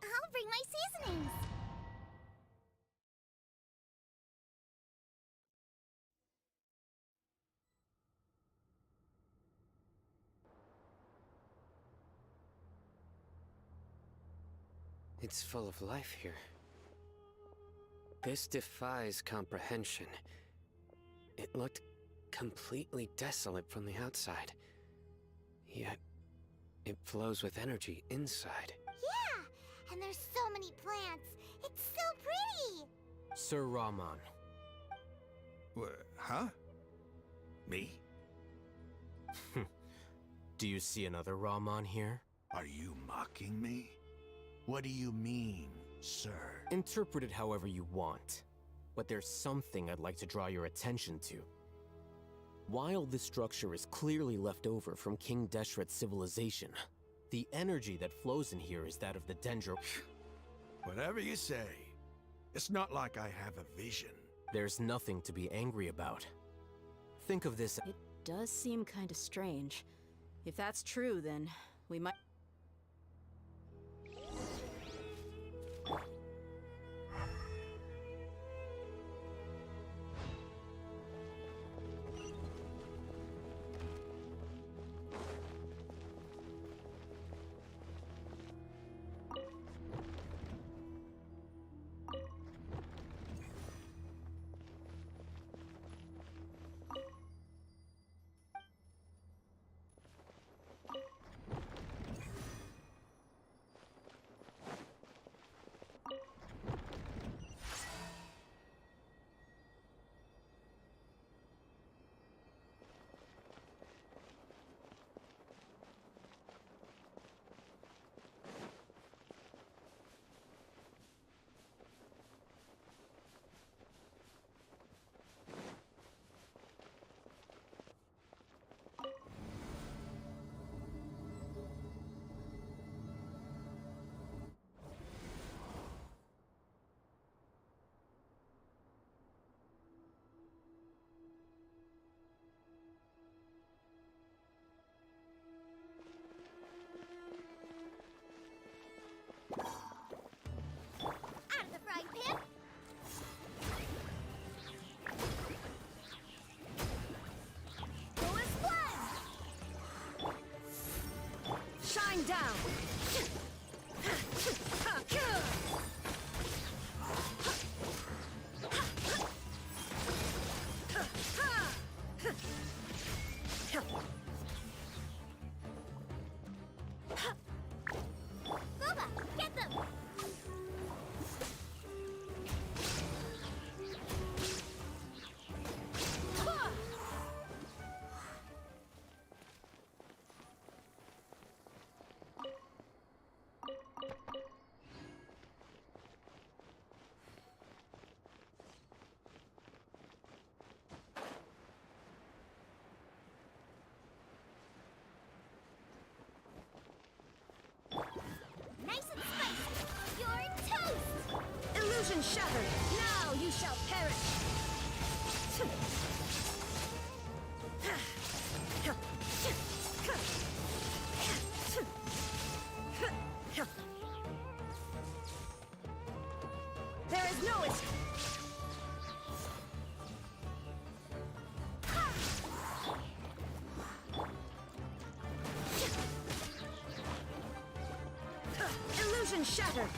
I'll bring my seasonings. It's full of life here. This defies comprehension. It looked completely desolate from the outside. Yet, it flows with energy inside. Yeah, and there's so many plants. It's so pretty. Sir Rahman. Huh? Me? Do you see another Rahman here? Are you mocking me? What do you mean, sir? Interpret it however you want, but there's something I'd like to draw your attention to. While this structure is clearly left over from King Deshret's civilization, the energy that flows in here is that of the dendro... Whatever you say. It's not like I have a vision. There's nothing to be angry about. Think of this... It does seem kinda strange. If that's true, then we might... Out of the frying pan. Go and splash. Shine down! Boba, get them. Nice and spicy. You're toast. Illusion shattered! Now you shall perish! There is no escape! Illusion shattered!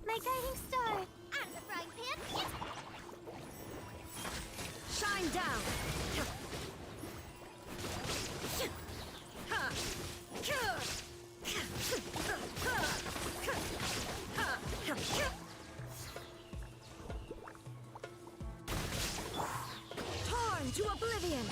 My guiding star! Out of the frying pan! Yes. Shine Shine down! Torn to oblivion!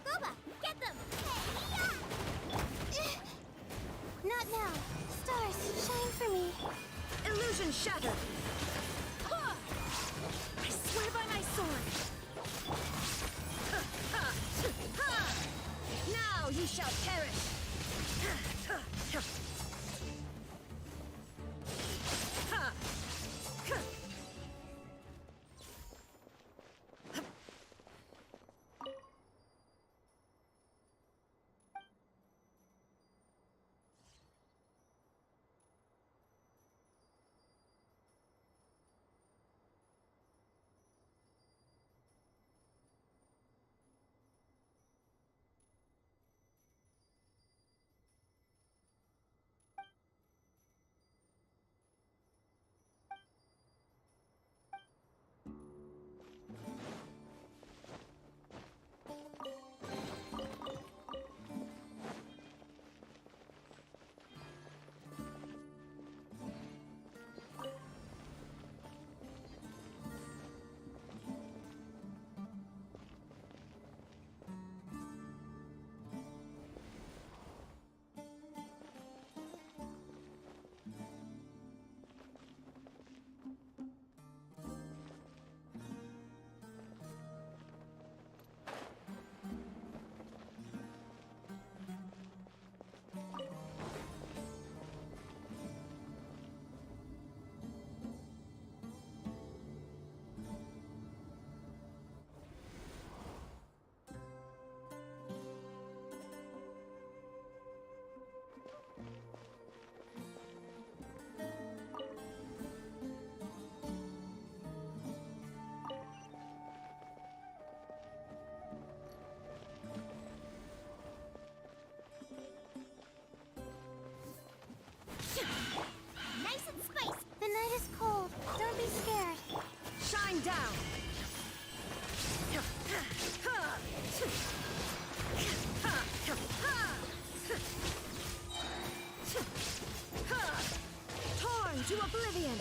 Boba, get them! Not now. Stars, shine for me. Illusion shattered! I swear by my sword! Now you shall perish! Nice and spicy. The night is cold. Don't be scared. Shine down! Torn to oblivion!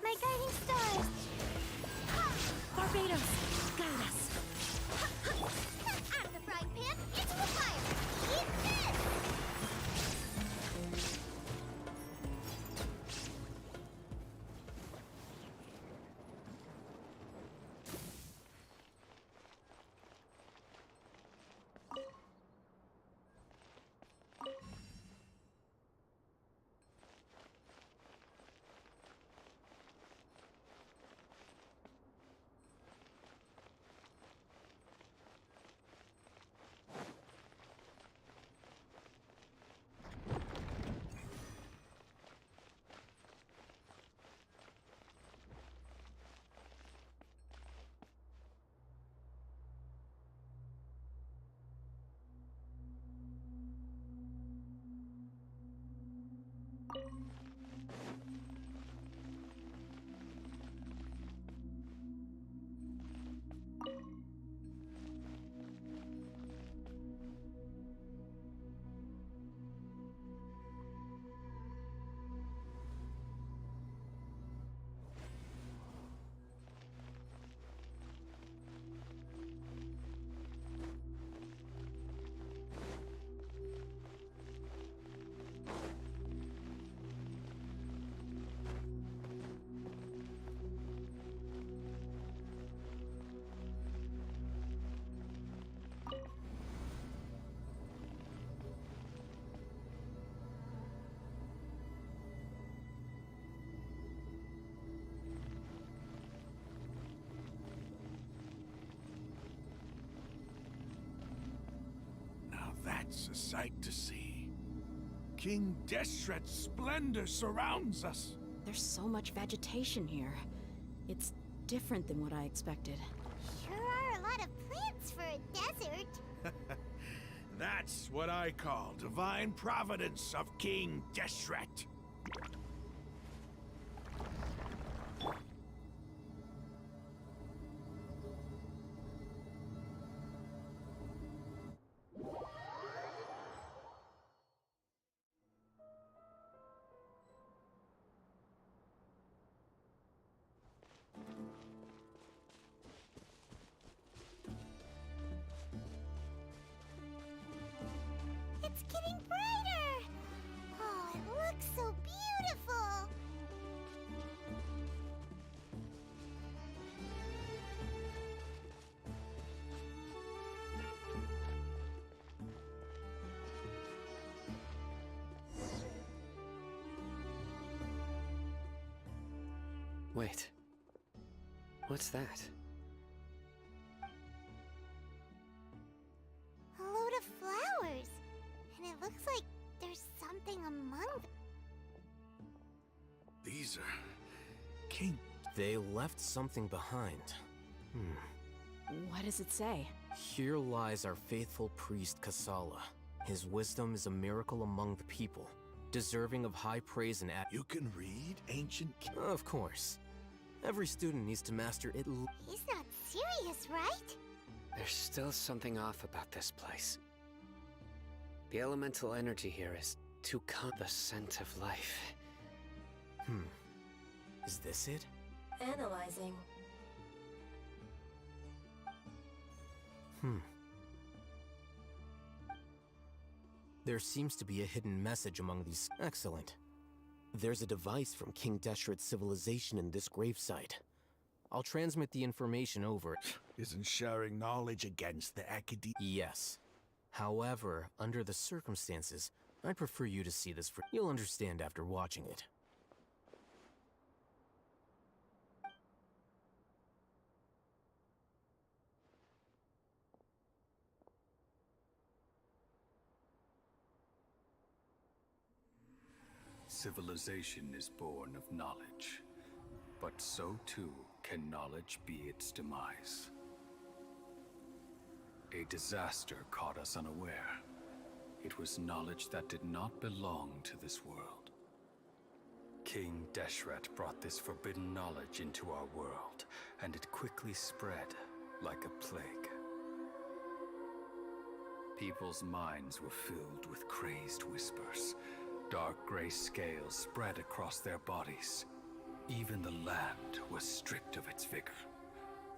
My guiding stars. Barbados, guide us! Out of the frying pan, into the fire. Eat this! sight to see. King Deshret's splendor surrounds us. There's so much vegetation here. It's different than what I expected. Sure are a lot of plants for a desert. That's what I call divine providence of King Deshret. It's getting brighter! Oh, it looks so beautiful! Wait. What's that? A load of flowers. And it looks like there's something among them. These are King. They left something behind. What does it say? Here lies our faithful priest Kasala. His wisdom is a miracle among the people, deserving of high praise and You can read ancient. Of course. Every student needs to master it. He's not serious, right? There's still something off about this place. The elemental energy here is too the scent of life. Is this it? Analyzing. There seems to be a hidden message among these. Excellent. There's a device from King Deshret's civilization in this gravesite. I'll transmit the information over. Isn't sharing knowledge against the academy? Yes. However, under the circumstances, I'd prefer you to see this for. You'll understand after watching it. Civilization is born of knowledge, but so too can knowledge be its demise. A disaster caught us unaware. It was knowledge that did not belong to this world. King Deshret brought this forbidden knowledge into our world, and it quickly spread like a plague. People's minds were filled with crazed whispers. Dark gray scales spread across their bodies. Even the land was stripped of its vigor.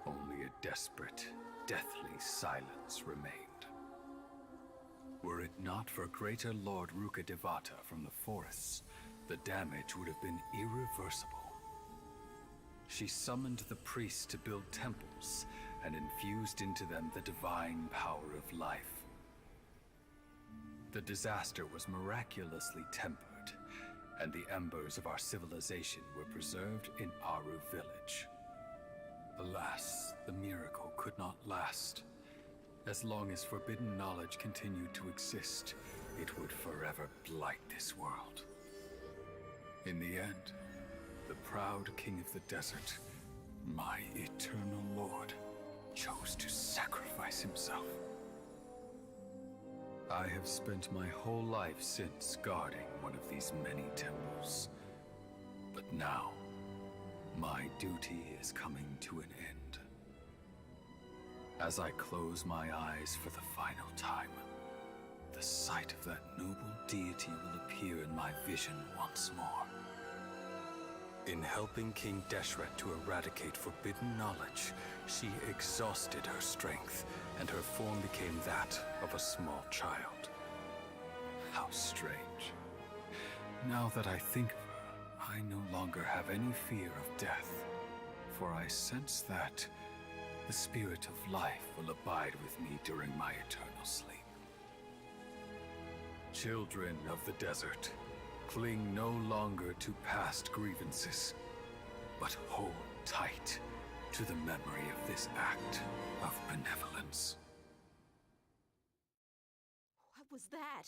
Only a desperate, deathly silence remained. Were it not for greater Lord Ruka Devata from the forests, the damage would have been irreversible. She summoned the priests to build temples and infused into them the divine power of life. The disaster was miraculously tempered, and the embers of our civilization were preserved in Aru village. Alas, the miracle could not last. As long as forbidden knowledge continued to exist, it would forever blight this world. In the end, the proud king of the desert, my eternal lord, chose to sacrifice himself. I have spent my whole life since guarding one of these many temples. But now, my duty is coming to an end. As I close my eyes for the final time, the sight of that noble deity will appear in my vision once more. In helping King Deshret to eradicate forbidden knowledge, she exhausted her strength, and her form became that of a small child. How strange. Now that I think of her, I no longer have any fear of death, for I sense that the spirit of life will abide with me during my eternal sleep. Children of the desert, cling no longer to past grievances, but hold tight to the memory of this act of benevolence. was that?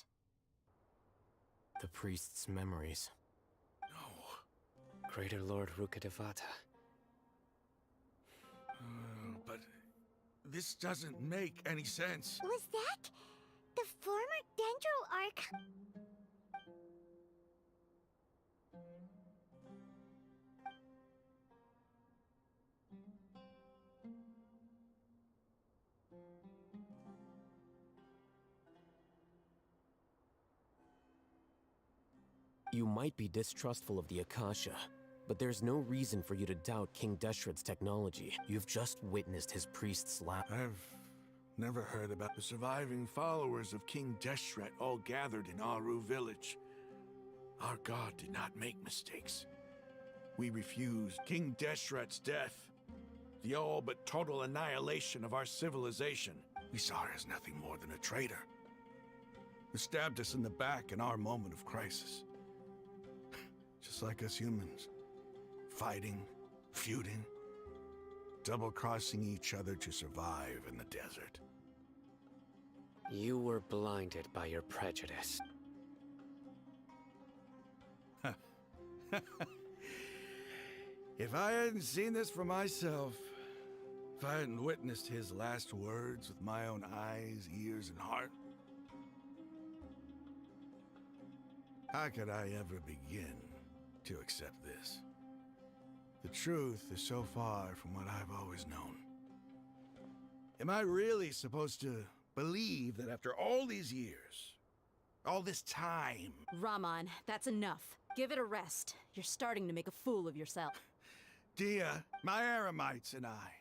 The priest's memories. No. Greater Lord Rukkhadevata. But this doesn't make any sense. Was that the former Dendro Arch? You might be distrustful of the Akasha, but there's no reason for you to doubt King Deshret's technology. You've just witnessed his priest's lab. I've never heard about the surviving followers of King Deshret all gathered in Aru village. Our god did not make mistakes. We refused King Deshret's death, the all but total annihilation of our civilization. We saw her as nothing more than a traitor, who stabbed us in the back in our moment of crisis. Just like us humans. Fighting, feuding, double-crossing each other to survive in the desert. You were blinded by your prejudice. If I hadn't seen this for myself, if I hadn't witnessed his last words with my own eyes, ears, and heart, how could I ever begin to accept this? The truth is so far from what I've always known. Am I really supposed to believe that after all these years, all this time... Raman, that's enough. Give it a rest. You're starting to make a fool of yourself. Dia, my Aramites, and I...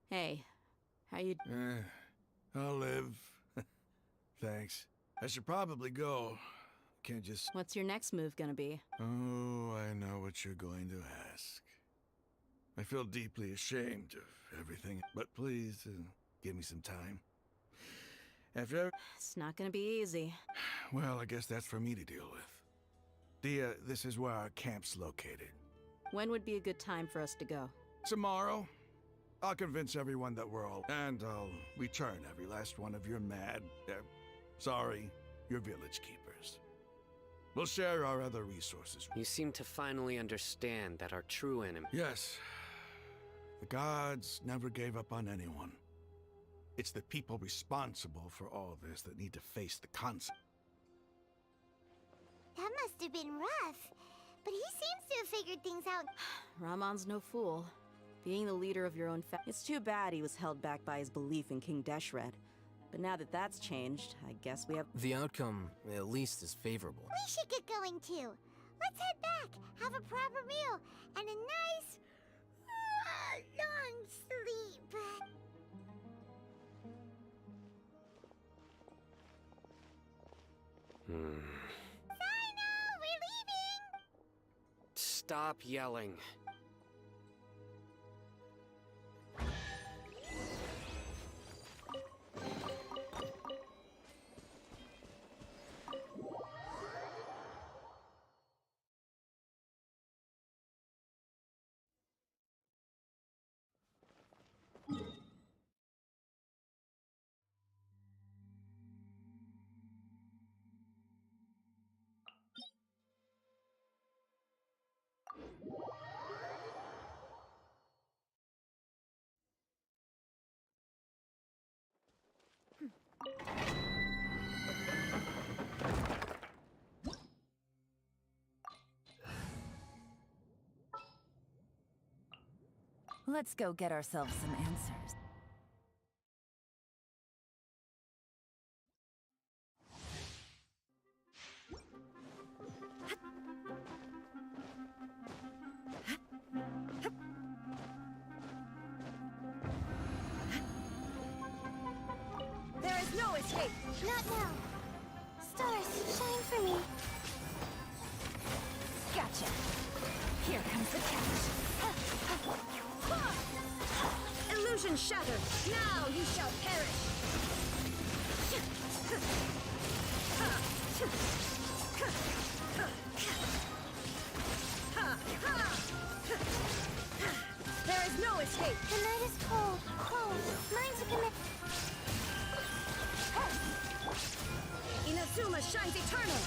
Hey, how you... I'll live. Thanks. I should probably go. Can't just... What's your next move gonna be? Oh, I know what you're going to ask. I feel deeply ashamed of everything, but please, give me some time. After... It's not gonna be easy. Well, I guess that's for me to deal with. Dia, this is where our camp's located. When would be a good time for us to go? Tomorrow, I'll convince everyone that we're all... And I'll return every last one of your your village keepers. We'll share our other resources. You seem to finally understand that our true enemy... Yes. The gods never gave up on anyone. It's the people responsible for all this that need to face the consequences. That must have been rough. But he seems to have figured things out. Raman's no fool. Being the leader of your own it's too bad he was held back by his belief in King Deshret. But now that that's changed, I guess we have... The outcome, at least, is favorable. We should get going too. Let's head back, have a proper meal, and a nice... long sleep. Sino, we're leaving! Stop yelling. Let's go get ourselves some answers. There is no escape! Not now! Stars, shine for me! Gotcha! Here comes the catch! Illusion shattered! Now you shall perish! There is Inazuma shines eternal!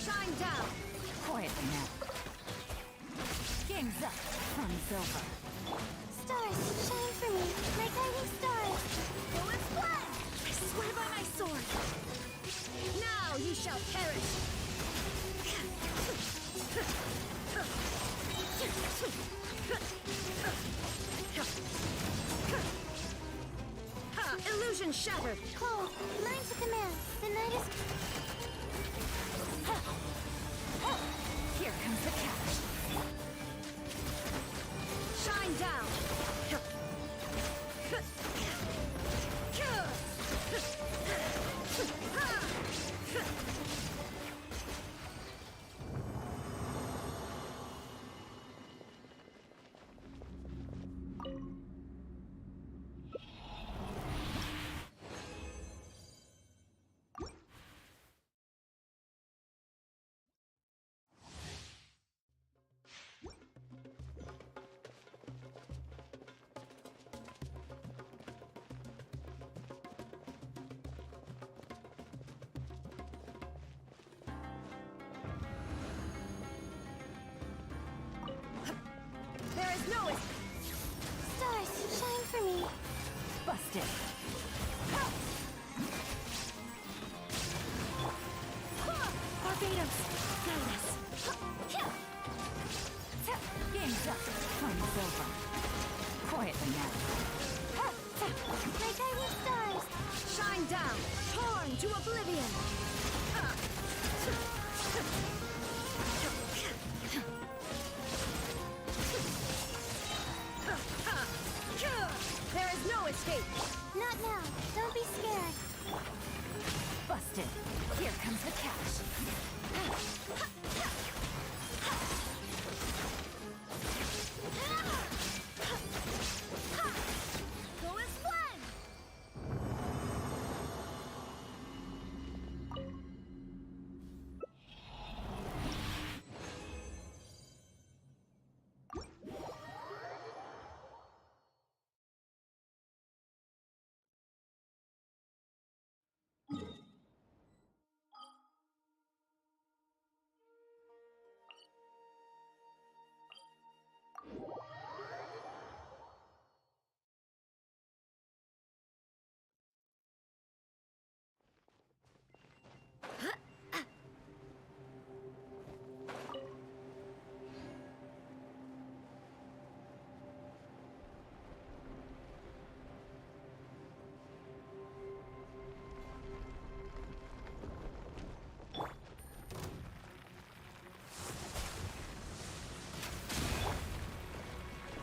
Shine down! Quietly now. Game's up. Fun's over. Stars, shine for me. My guiding stars. Go and fly! I swear by my sword! Now you shall perish! Illusion shattered! Cold, learn to command. The night is... Here comes the catch. Shine down! There is no Stars, shine for me. Busted. Barbados! Guide us! Game's up. Fun's over. Quietly now. My guiding stars. Shine down! Torn to oblivion! There is no escape! Not now. Don't be scared. Busted. Here comes the catch. Go and splend!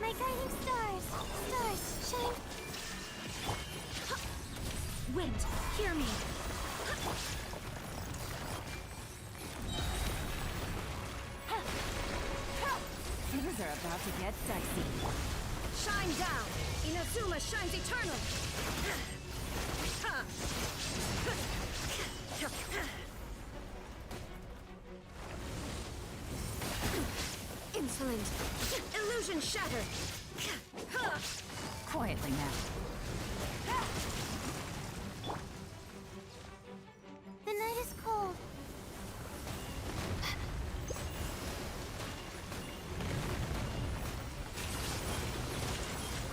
My guiding stars. Stars, shine. Wind, hear me! Things are about to get dicey. Shine down! Inazuma shines eternal! Insolent! Illusion shattered! Quietly now. The night is cold.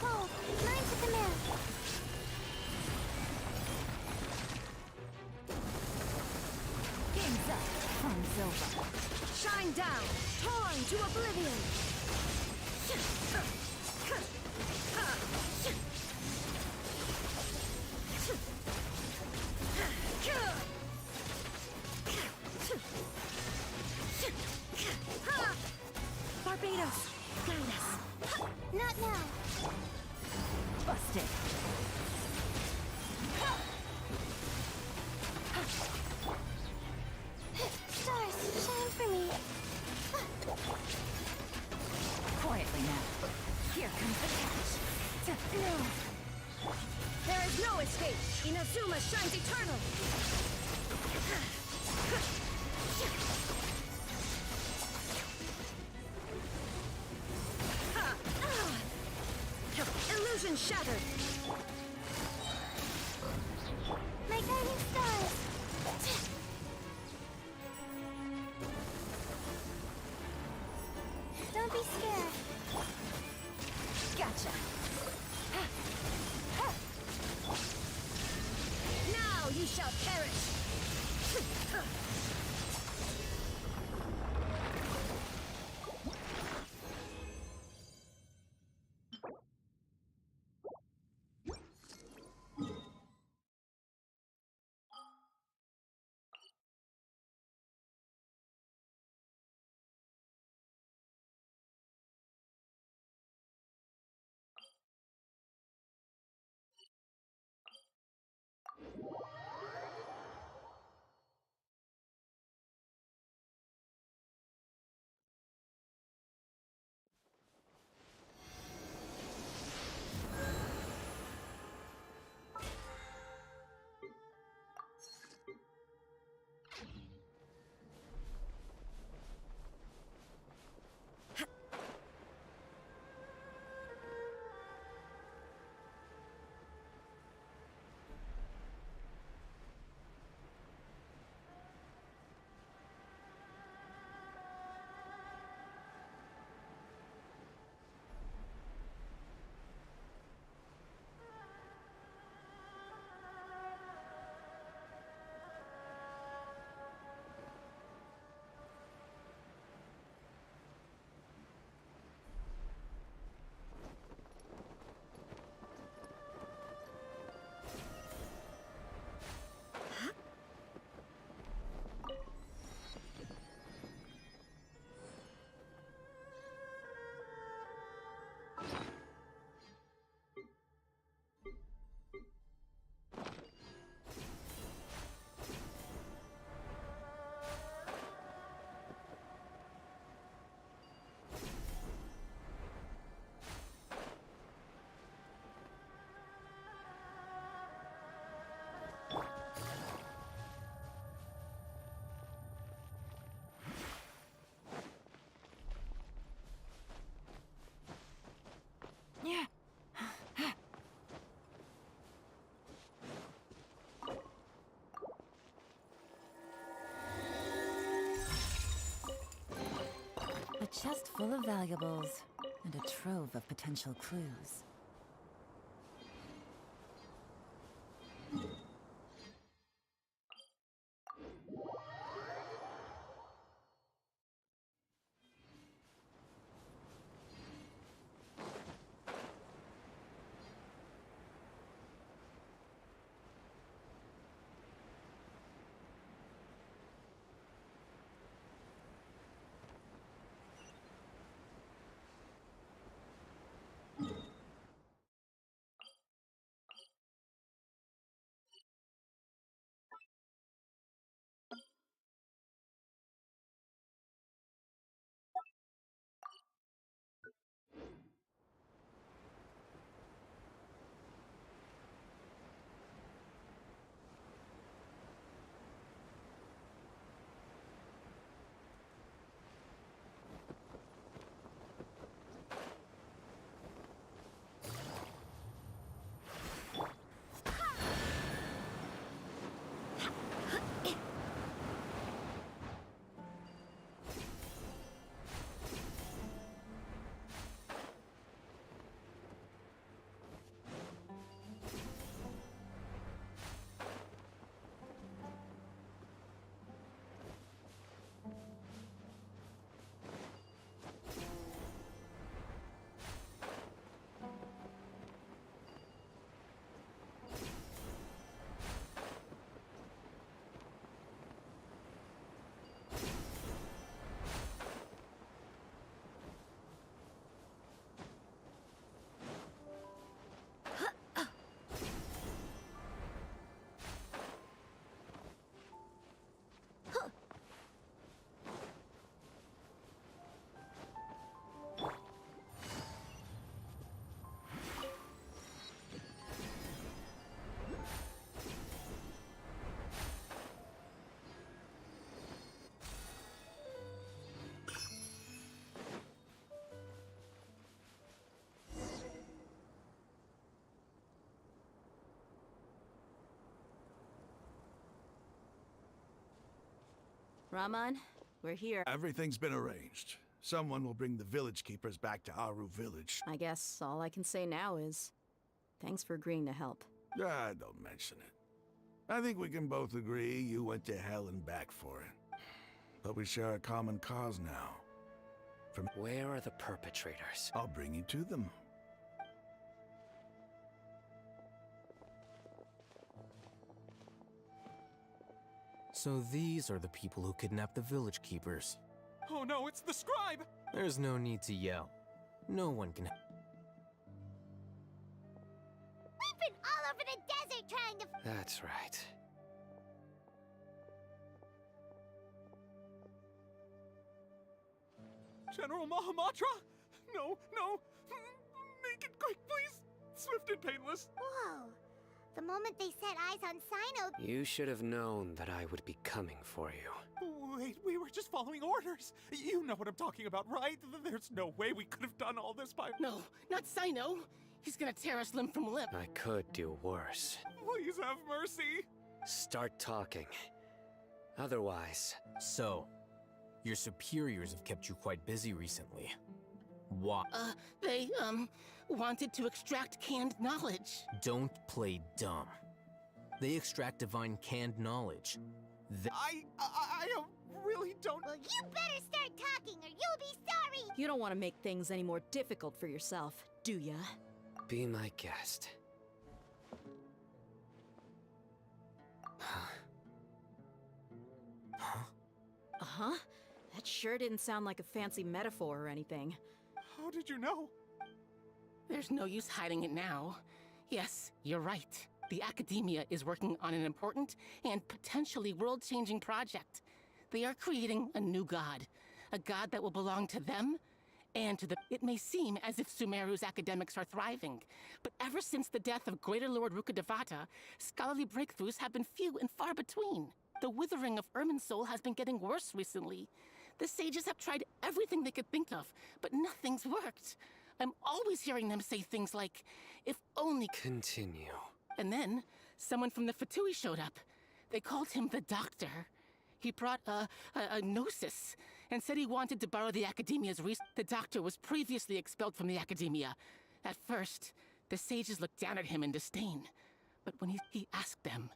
Cold, learn to command. Game's up. Fun's over. Shine down! Torn to oblivion! us! Guide us! Not now. Busted! Stars, shine for me. Quietly now. Here comes the catch. No! There is no escape! Inazuma shines eternal! Illusion shattered! My guiding stars. Don't be scared. Gotcha! Now you shall perish! Yeah. A chest full of valuables and a trove of potential clues. Raman, we're here. Everything's been arranged. Someone will bring the village keepers back to Aru village. I guess all I can say now is thanks for agreeing to help. Ah, don't mention it. I think we can both agree you went to hell and back for it. But we share a common cause now. Where are the perpetrators? I'll bring you to them. So these are the people who kidnapped the village keepers. Oh no, it's the scribe! There's no need to yell. No one can. We've been all over the desert trying to... That's right. General Mahamatra? No, no! Make it quick, please! Swift and painless! Whoa. The moment they set eyes on Sino... You should have known that I would be coming for you. Wait, we were just following orders. You know what I'm talking about, right? There's no way we could have done all this by... No, not Sino. He's gonna tear us limb from limb. I could do worse. Please have mercy. Start talking. Otherwise... So, your superiors have kept you quite busy recently. Why? They, wanted to extract canned knowledge. Don't play dumb. They extract divine canned knowledge. I really don't... Well, you better start talking or you'll be sorry! You don't want to make things any more difficult for yourself, do ya? Be my guest. Uh-huh. That sure didn't sound like a fancy metaphor or anything. How did you know? There's no use hiding it now. Yes, you're right. The Academia is working on an important and potentially world-changing project. They are creating a new god. A god that will belong to them and to the... It may seem as if Sumeru's academics are thriving, but ever since the death of Greater Lord Rukkhadevata, scholarly breakthroughs have been few and far between. The withering of Irminsul has been getting worse recently. The sages have tried everything they could think of, but nothing's worked. I'm always hearing them say things like, if only... Continue. And then, someone from the Fatui showed up. They called him the Doctor. He brought a gnosis, and said he wanted to borrow the Academia's The Doctor was previously expelled from the Academia. At first, the sages looked down at him in disdain. But when he asked them,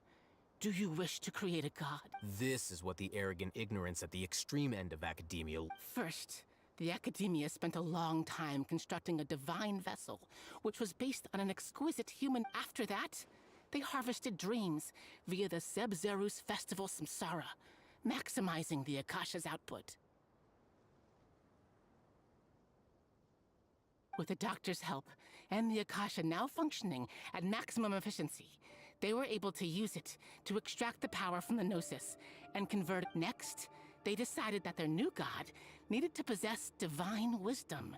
do you wish to create a god? This is what the arrogant ignorance at the extreme end of academia... First, the Academia spent a long time constructing a divine vessel, which was based on an exquisite human. After that, they harvested dreams via the Zeb-Zerus Festival Samsara, maximizing the Akasha's output. With the Doctor's help, and the Akasha now functioning at maximum efficiency, they were able to use it to extract the power from the Gnosis and convert it. Next, they decided that their new god needed to possess divine wisdom.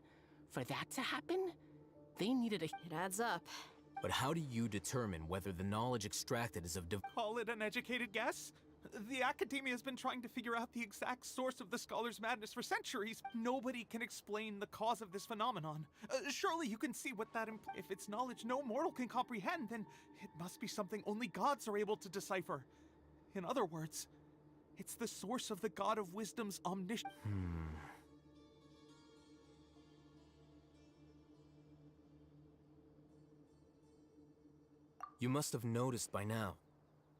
For that to happen, they needed a... It adds up. But how do you determine whether the knowledge extracted is of Call it an educated guess? The Academia has been trying to figure out the exact source of the Scholar's madness for centuries. Nobody can explain the cause of this phenomenon. Surely you can see what that implies. If it's knowledge no mortal can comprehend, then it must be something only gods are able to decipher. In other words, it's the source of the God of Wisdom's omniscience. You must have noticed by now.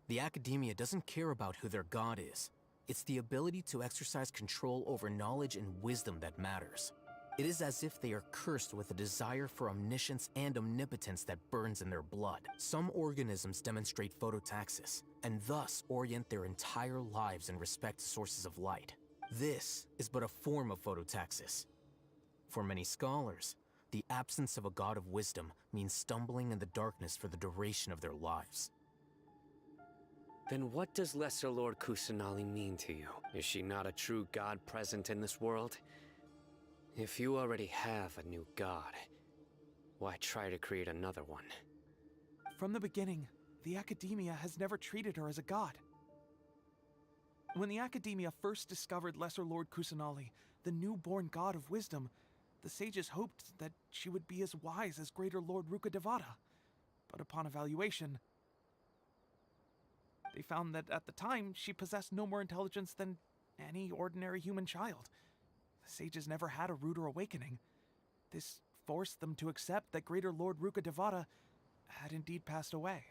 The Academia doesn't care about who their god is. It's the ability to exercise control over knowledge and wisdom that matters. It is as if they are cursed with a desire for omniscience and omnipotence that burns in their blood. Some organisms demonstrate phototaxis, and thus orient their entire lives in respect to sources of light. This is but a form of phototaxis. For many scholars, the absence of a god of wisdom means stumbling in the darkness for the duration of their lives. Then what does Lesser Lord Kusanali mean to you? Is she not a true god present in this world? If you already have a new god, why try to create another one? From the beginning, the Academia has never treated her as a god. When the Academia first discovered Lesser Lord Kusanali, the newborn god of wisdom, the sages hoped that she would be as wise as Greater Lord Rukkhadevata. But upon evaluation, they found that at the time, she possessed no more intelligence than any ordinary human child. The sages never had a ruder awakening. This forced them to accept that Greater Lord Ruka Devata had indeed passed away.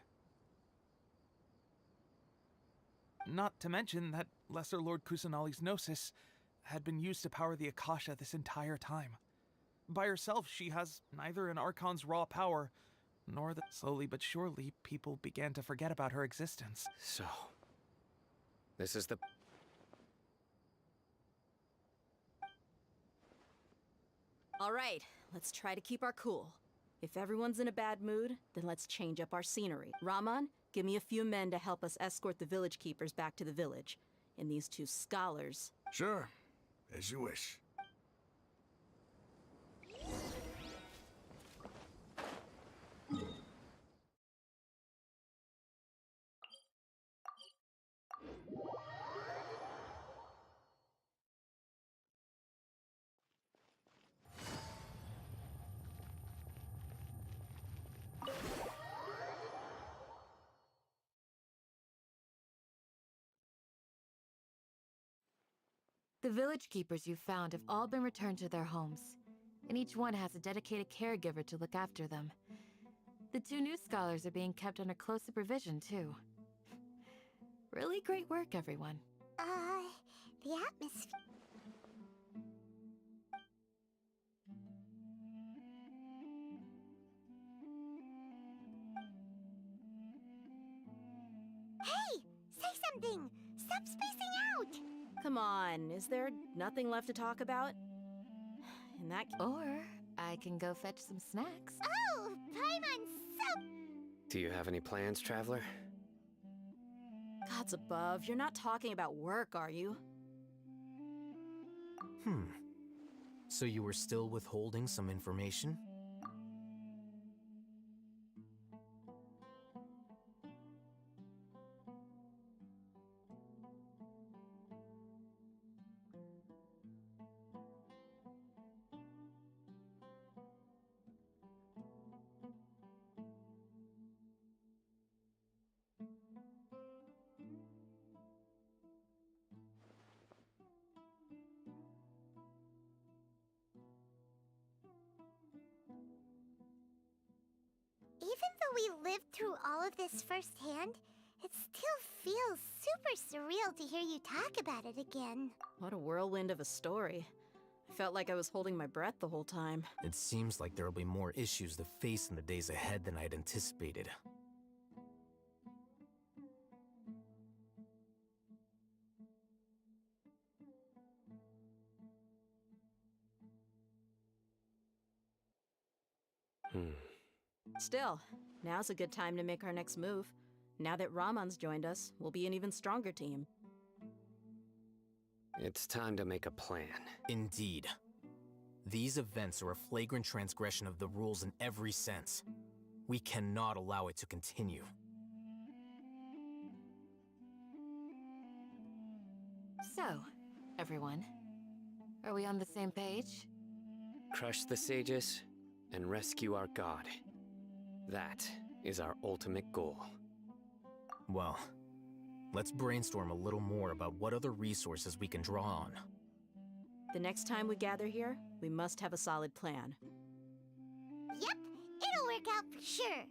Not to mention that Lesser Lord Kusanali's gnosis had been used to power the Akasha this entire time. By herself, she has neither an Archon's raw power, nor the... Slowly but surely, people began to forget about her existence. So, this is the... All right, let's try to keep our cool. If everyone's in a bad mood, then let's change up our scenery. Raman, give me a few men to help us escort the village keepers back to the village. And these two scholars. Sure, as you wish. The village keepers you found have all been returned to their homes, and each one has a dedicated caregiver to look after them. The two new scholars are being kept under close supervision, too. Really great work, everyone. The atmosphere. Hey! Say something! Stop spacing out! Come on, is there nothing left to talk about? In that case... Or I can go fetch some snacks. Oh! Paimon's so... Do you have any plans, traveler? Gods above, you're not talking about work, are you? So you were still withholding some information? Even though we lived through all of this firsthand, it still feels super surreal to hear you talk about it again. What a whirlwind of a story. I felt like I was holding my breath the whole time. It seems like there'll be more issues to face in the days ahead than I'd anticipated. Still, now's a good time to make our next move. Now that Raman's joined us, we'll be an even stronger team. It's time to make a plan. Indeed. These events are a flagrant transgression of the rules in every sense. We cannot allow it to continue. So, everyone, are we on the same page? Crush the sages and rescue our god. That is our ultimate goal. Well, let's brainstorm a little more about what other resources we can draw on. The next time we gather here, we must have a solid plan. Yep, it'll work out for sure.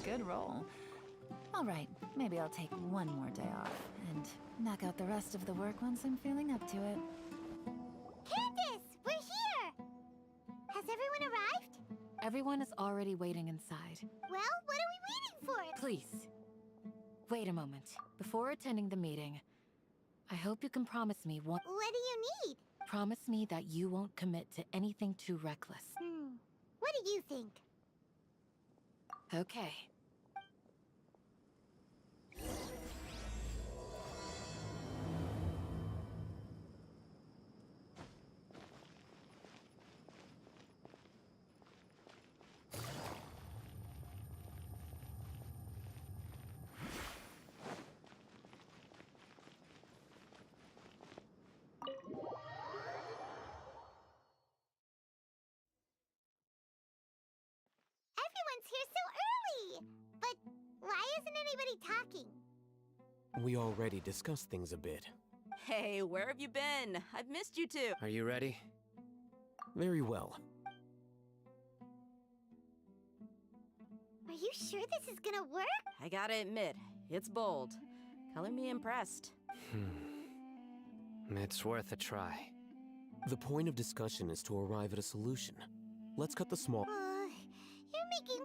good role. All right, maybe I'll take one more day off and knock out the rest of the work once I'm feeling up to it. Candace, we're here! Has everyone arrived? Everyone is already waiting inside. Well, what are we waiting for? Please, wait a moment. Before attending the meeting, I hope you can promise me one. What do you need? Promise me that you won't commit to anything too reckless. What do you think? Okay. Everyone's here so early! But why isn't anybody talking? We already discussed things a bit. Hey, where have you been? I've missed you too. Are you ready? Very well. Are you sure this is gonna work? I gotta admit, it's bold. Color me impressed. It's worth a try. The point of discussion is to arrive at a solution. Let's cut the small... You're making...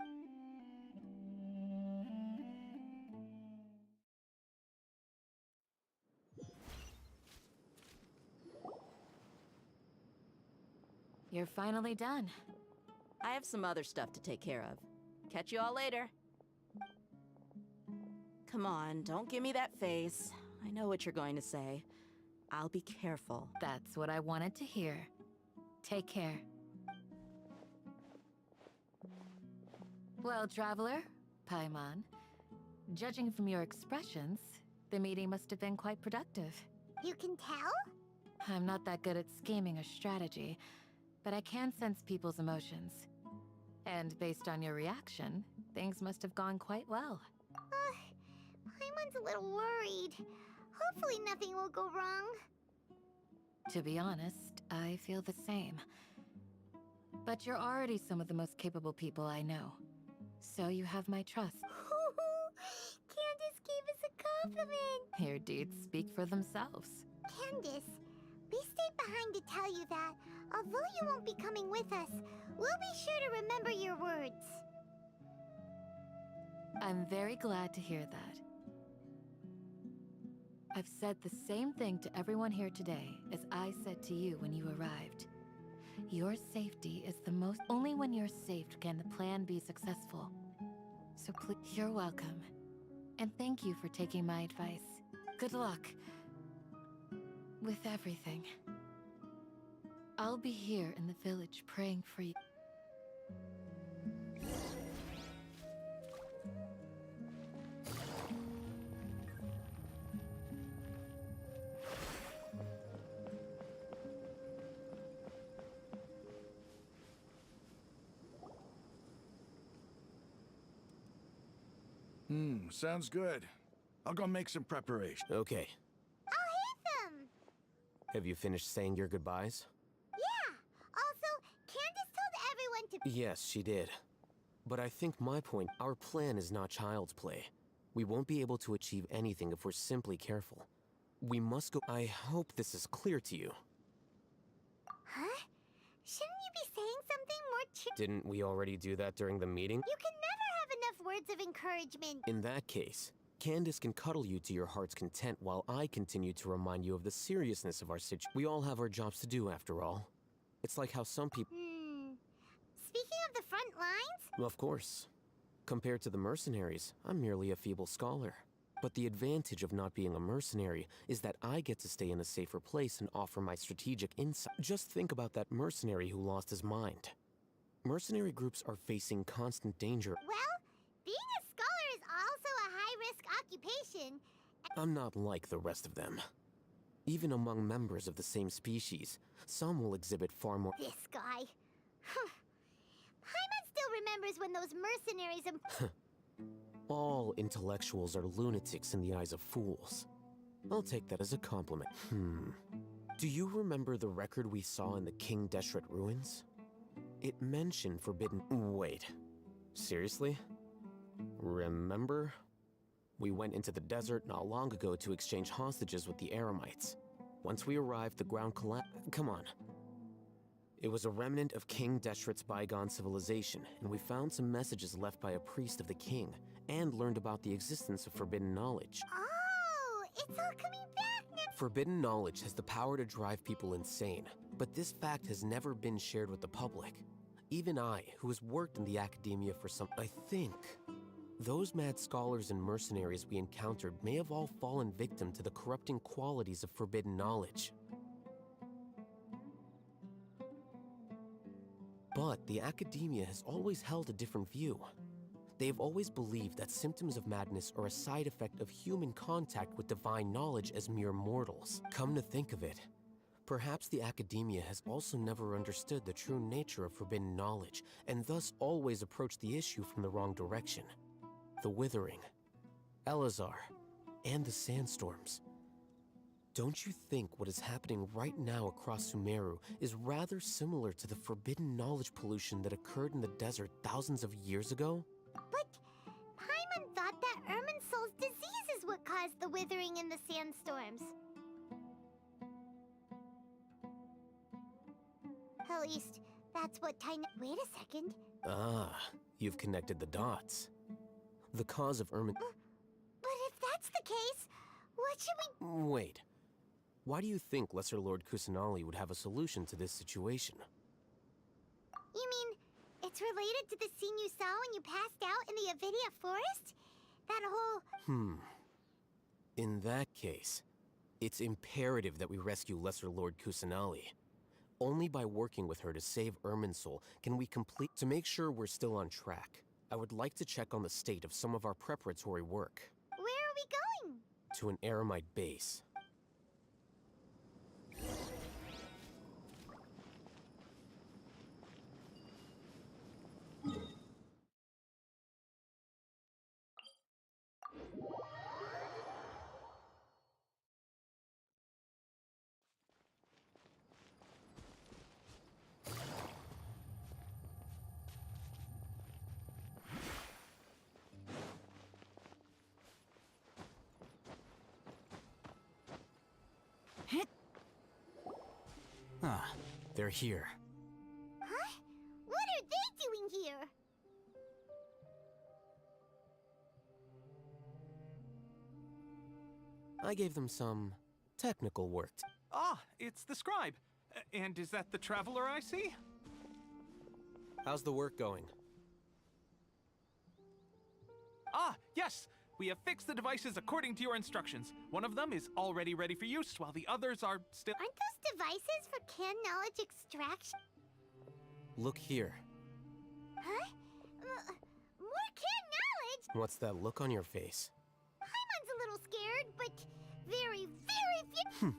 You're finally done. I have some other stuff to take care of. Catch you all later. Come on, don't give me that face. I know what you're going to say. I'll be careful. That's what I wanted to hear. Take care. Well, Traveler, Paimon, judging from your expressions, the meeting must have been quite productive. You can tell? I'm not that good at scheming or strategy, but I can sense people's emotions. And based on your reaction, things must have gone quite well. Paimon's a little worried. Hopefully nothing will go wrong. To be honest, I feel the same. But you're already some of the most capable people I know. So you have my trust. Candace gave us a compliment. Your deeds speak for themselves. Candace, we stayed behind to tell you that, although you won't be coming with us, we'll be sure to remember your words. I'm very glad to hear that. I've said the same thing to everyone here today as I said to you when you arrived. Your safety is the most... Only when you're safe can the plan be successful. So please... You're welcome. And thank you for taking my advice. Good luck. With everything. I'll be here in the village praying for you. Sounds good. I'll go make some preparation. Okay. I'll hit them! Have you finished saying your goodbyes? Yeah! Also, Candace told everyone to... Yes, she did. But I think my point, our plan is not child's play. We won't be able to achieve anything if we're simply careful. We must go... I hope this is clear to you. Huh? Shouldn't you be saying something more Didn't we already do that during the meeting? You can never have enough words of encouragement. In that case, Candace can cuddle you to your heart's content while I continue to remind you of the seriousness of our situation. We all have our jobs to do, after all. It's like how some people... Speaking of the front lines? Of course. Compared to the mercenaries, I'm merely a feeble scholar. But the advantage of not being a mercenary is that I get to stay in a safer place and offer my strategic insight. Just think about that mercenary who lost his mind. Mercenary groups are facing constant danger. Well, being a scholar is also a high-risk occupation. I'm not like the rest of them. Even among members of the same species, some will exhibit far more... This guy. Paimon still remembers when those mercenaries All intellectuals are lunatics in the eyes of fools. I'll take that as a compliment. Do you remember the record we saw in the King Deshret ruins? It mentioned forbidden... Wait. Seriously? Remember? We went into the desert not long ago to exchange hostages with the Eremites. Once we arrived, the ground collapsed. Come on. It was a remnant of King Deshret's bygone civilization, and we found some messages left by a priest of the king, and learned about the existence of forbidden knowledge. Oh, it's all coming back now. Forbidden knowledge has the power to drive people insane, but this fact has never been shared with the public. Even I, who has worked in the academia for some... I think those mad scholars and mercenaries we encountered may have all fallen victim to the corrupting qualities of forbidden knowledge. But the academia has always held a different view. They have always believed that symptoms of madness are a side effect of human contact with divine knowledge as mere mortals. Come to think of it, perhaps the academia has also never understood the true nature of forbidden knowledge, and thus always approached the issue from the wrong direction. The Withering, Elazar, and the Sandstorms. Don't you think what is happening right now across Sumeru is rather similar to the forbidden knowledge pollution that occurred in the desert thousands of years ago? But Paimon thought that Irminsul's disease is what caused the withering and the sandstorms. At least, that's what Wait a second. Ah, you've connected the dots. The cause of But if that's the case, what should we... Wait. Why do you think Lesser Lord Kusanali would have a solution to this situation? You mean, it's related to the scene you saw when you passed out in the Avidia forest? That whole... In that case, it's imperative that we rescue Lesser Lord Kusanali. Only by working with her to save Irminsul can we complete... To make sure we're still on track, I would like to check on the state of some of our preparatory work. Where are we going? To an Eremite base. Ah, they're here. Huh? What are they doing here? I gave them some technical work. Ah, it's the scribe. And is that the traveler I see? How's the work going? Ah, yes! We have fixed the devices according to your instructions. One of them is already ready for use, while the others are still... Aren't those devices for canned knowledge extraction? Look here. Huh? More canned knowledge? What's that look on your face? Paimon's a little scared, but very, very few...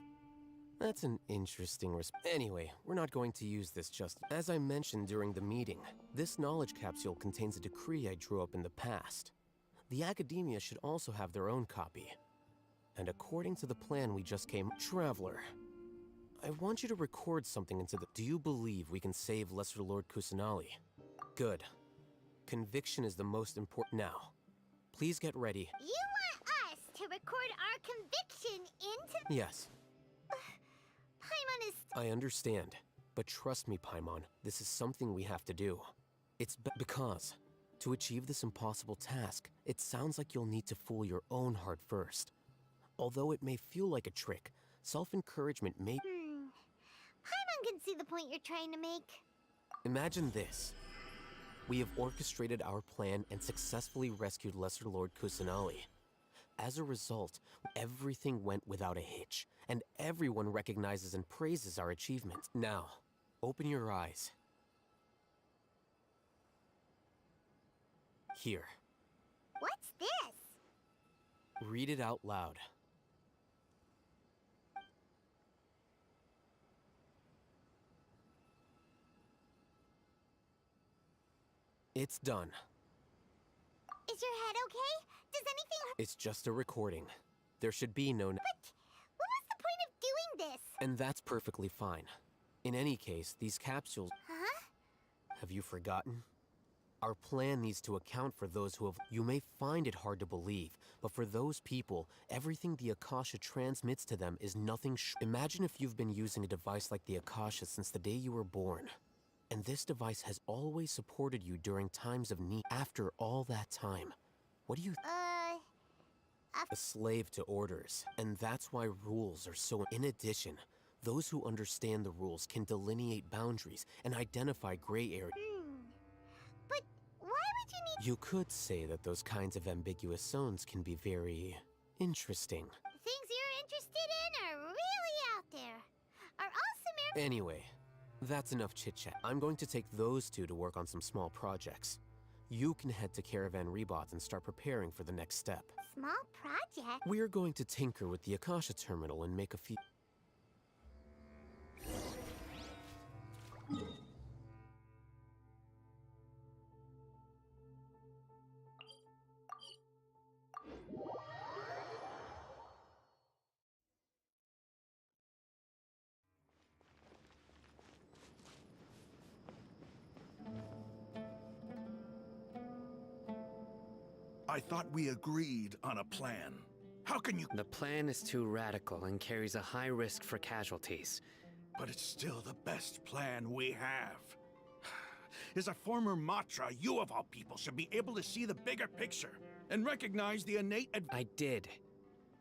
That's an interesting Anyway, we're not going to use this just... As I mentioned during the meeting, this knowledge capsule contains a decree I drew up in the past. The academia should also have their own copy. And according to the plan we just came... Traveler, I want you to record something into the... Do you believe we can save Lesser Lord Kusanali? Good. Conviction is the most important... Now, please get ready. You want us to record our conviction into... Yes. Paimon is... I understand. But trust me, Paimon, this is something we have to do. It's because... To achieve this impossible task, it sounds like you'll need to fool your own heart first. Although it may feel like a trick, self-encouragement may... Paimon can see the point you're trying to make. Imagine this. We have orchestrated our plan and successfully rescued Lesser Lord Kusanali. As a result, everything went without a hitch, and everyone recognizes and praises our achievement. Now, open your eyes. Here. What's this? Read it out loud. It's done. Is your head okay? Does anything... It's just a recording. There should be no... But what was the point of doing this? And that's perfectly fine. In any case, these capsules... Huh? Have you forgotten? Our plan needs to account for those who have... You may find it hard to believe, but for those people, everything the Akasha transmits to them is nothing Imagine if you've been using a device like the Akasha since the day you were born. And this device has always supported you during times of need. After all that time, what do you... A slave to orders, and that's why rules are so... In addition, those who understand the rules can delineate boundaries and identify gray areas. But why would you need... You could say that those kinds of ambiguous zones can be very... interesting. Things you're interested in are really out there. Are also Anyway, that's enough chit-chat. I'm going to take those two to work on some small projects. You can head to Caravan Rebot and start preparing for the next step. small project? We're going to tinker with the Akasha terminal and make a few... I thought we agreed on a plan. How can you... The plan is too radical and carries a high risk for casualties. But it's still the best plan we have. As a former Matra, you of all people should be able to see the bigger picture and recognize the innate... I did.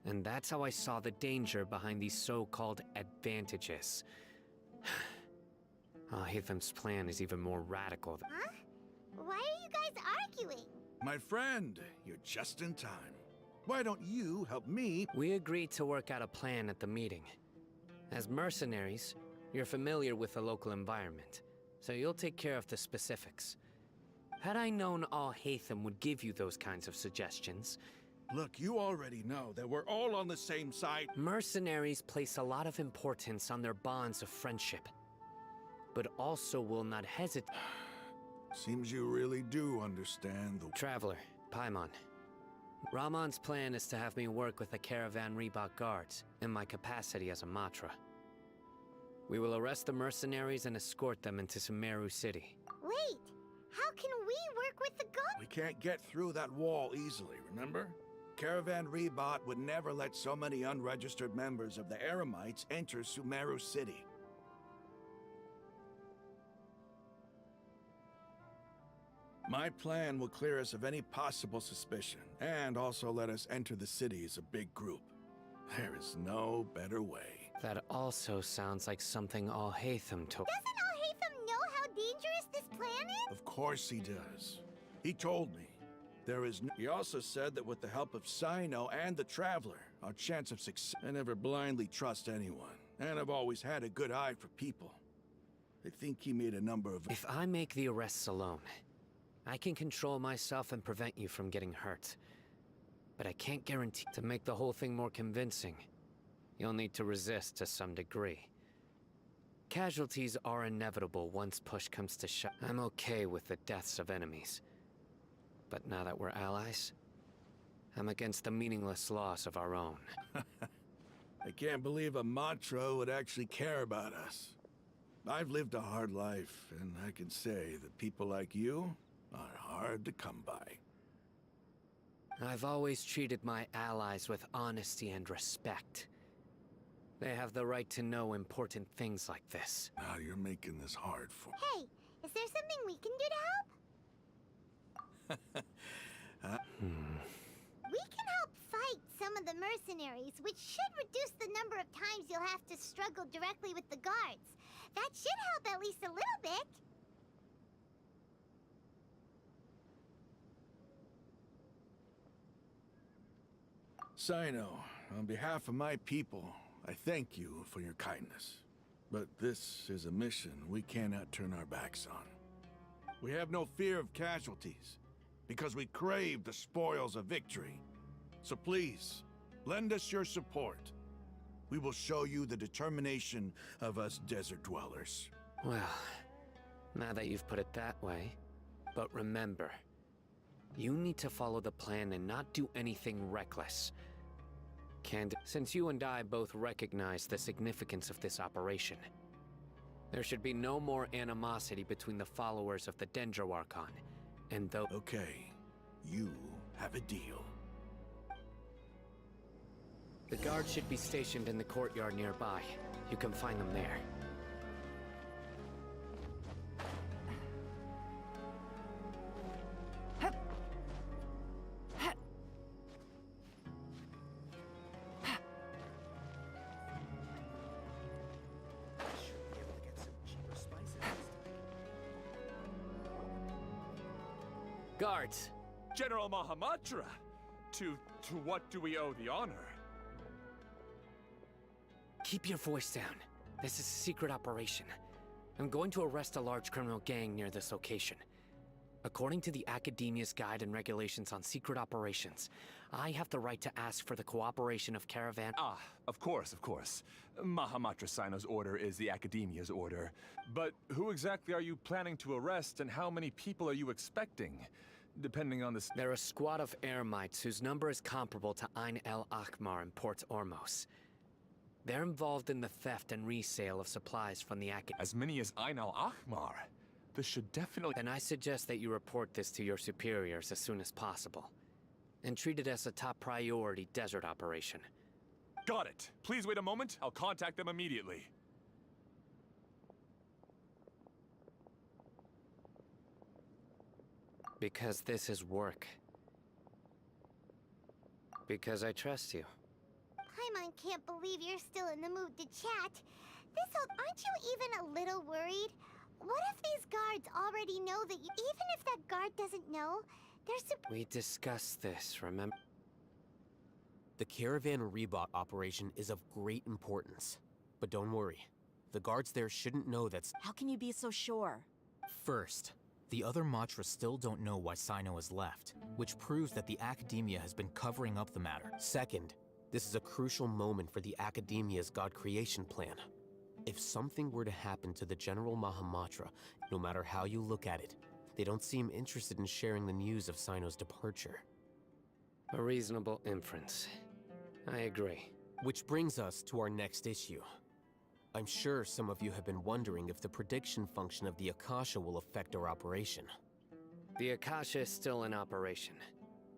And that's how I saw the danger behind these so-called advantages. Hitham's plan is even more radical. Huh? Why are you guys arguing? My friend, you're just in time. Why don't you help me? We agreed to work out a plan at the meeting. As mercenaries, you're familiar with the local environment, so you'll take care of the specifics. Had I known all Hatham would give you those kinds of suggestions... Look, you already know that we're all on the same side. Mercenaries place a lot of importance on their bonds of friendship, but also will not hesitate... Seems you really do understand the... Traveler, Paimon. Ramon's plan is to have me work with the Caravan Rebot guards, in my capacity as a Matra. We will arrest the mercenaries and escort them into Sumeru City. Wait, how can we work with the god? We can't get through that wall easily, remember? Caravan Rebot would never let so many unregistered members of the Eremites enter Sumeru City. My plan will clear us of any possible suspicion, and also let us enter the city as a big group. There is no better way. That also sounds like something Al-Hatham told... Doesn't Al-Hatham know how dangerous this plan is? Of course he does. He told me. There is He also said that with the help of Sino and the Traveler, our chance of success... I never blindly trust anyone, and I've always had a good eye for people. I think he made a number of... If I make the arrests alone, I can control myself and prevent you from getting hurt. But I can't guarantee... To make the whole thing more convincing, you'll need to resist to some degree. Casualties are inevitable once push comes to shove. I'm okay with the deaths of enemies. But now that we're allies, I'm against the meaningless loss of our own. I can't believe a Matra would actually care about us. I've lived a hard life, and I can say that people like you are hard to come by. I've always treated my allies with honesty and respect. They have the right to know important things like this. Now you're making this hard for... Hey, is there something we can do to help? We can help fight some of the mercenaries, which should reduce the number of times you'll have to struggle directly with the guards. That should help at least a little bit. Sino, on behalf of my people, I thank you for your kindness. But this is a mission we cannot turn our backs on. We have no fear of casualties, because we crave the spoils of victory. So please, lend us your support. We will show you the determination of us desert dwellers. Well, now that you've put it that way. But remember, you need to follow the plan and not do anything reckless. Since you and I both recognize the significance of this operation, there should be no more animosity between the followers of the Dendro Archon And though Okay, you have a deal. the guards should be stationed in the courtyard nearby. You can find them there. Guards! General Mahamatra! To what do we owe the honor? Keep your voice down. This is a secret operation. I'm going to arrest a large criminal gang near this location. According to the Academia's Guide and Regulations on Secret Operations, I have the right to ask for the cooperation of Caravan. Ah, of course, of course. Mahamatra Sino's order is the Academia's order. But who exactly are you planning to arrest, and how many people are you expecting? Depending on the... They're a squad of Eremites whose number is comparable to Ain el Akmar in Port Ormos. They're involved in the theft and resale of supplies from the Academia. As many as Ain al-Ahmar? This should definitely... Then I suggest that you report this to your superiors as soon as possible. And treat it as a top priority desert operation. Got it. Please wait a moment. I'll contact them immediately. Because this is work. Because I trust you. Paimon can't believe you're still in the mood to chat. Aren't you even a little worried? What if these guards already know that you... Even if that guard doesn't know, We discussed this, remember? The Caravan Rebot operation is of great importance. But don't worry. The guards there shouldn't know that's... How can you be so sure? First, the other Matra still don't know why Sino has left, which proves that the Academia has been covering up the matter. Second, this is a crucial moment for the Academia's God creation plan. If something were to happen to the General Mahamatra, no matter how you look at it, they don't seem interested in sharing the news of Sino's departure. A reasonable inference. I agree. Which brings us to our next issue. I'm sure some of you have been wondering if the prediction function of the Akasha will affect our operation. The Akasha is still in operation,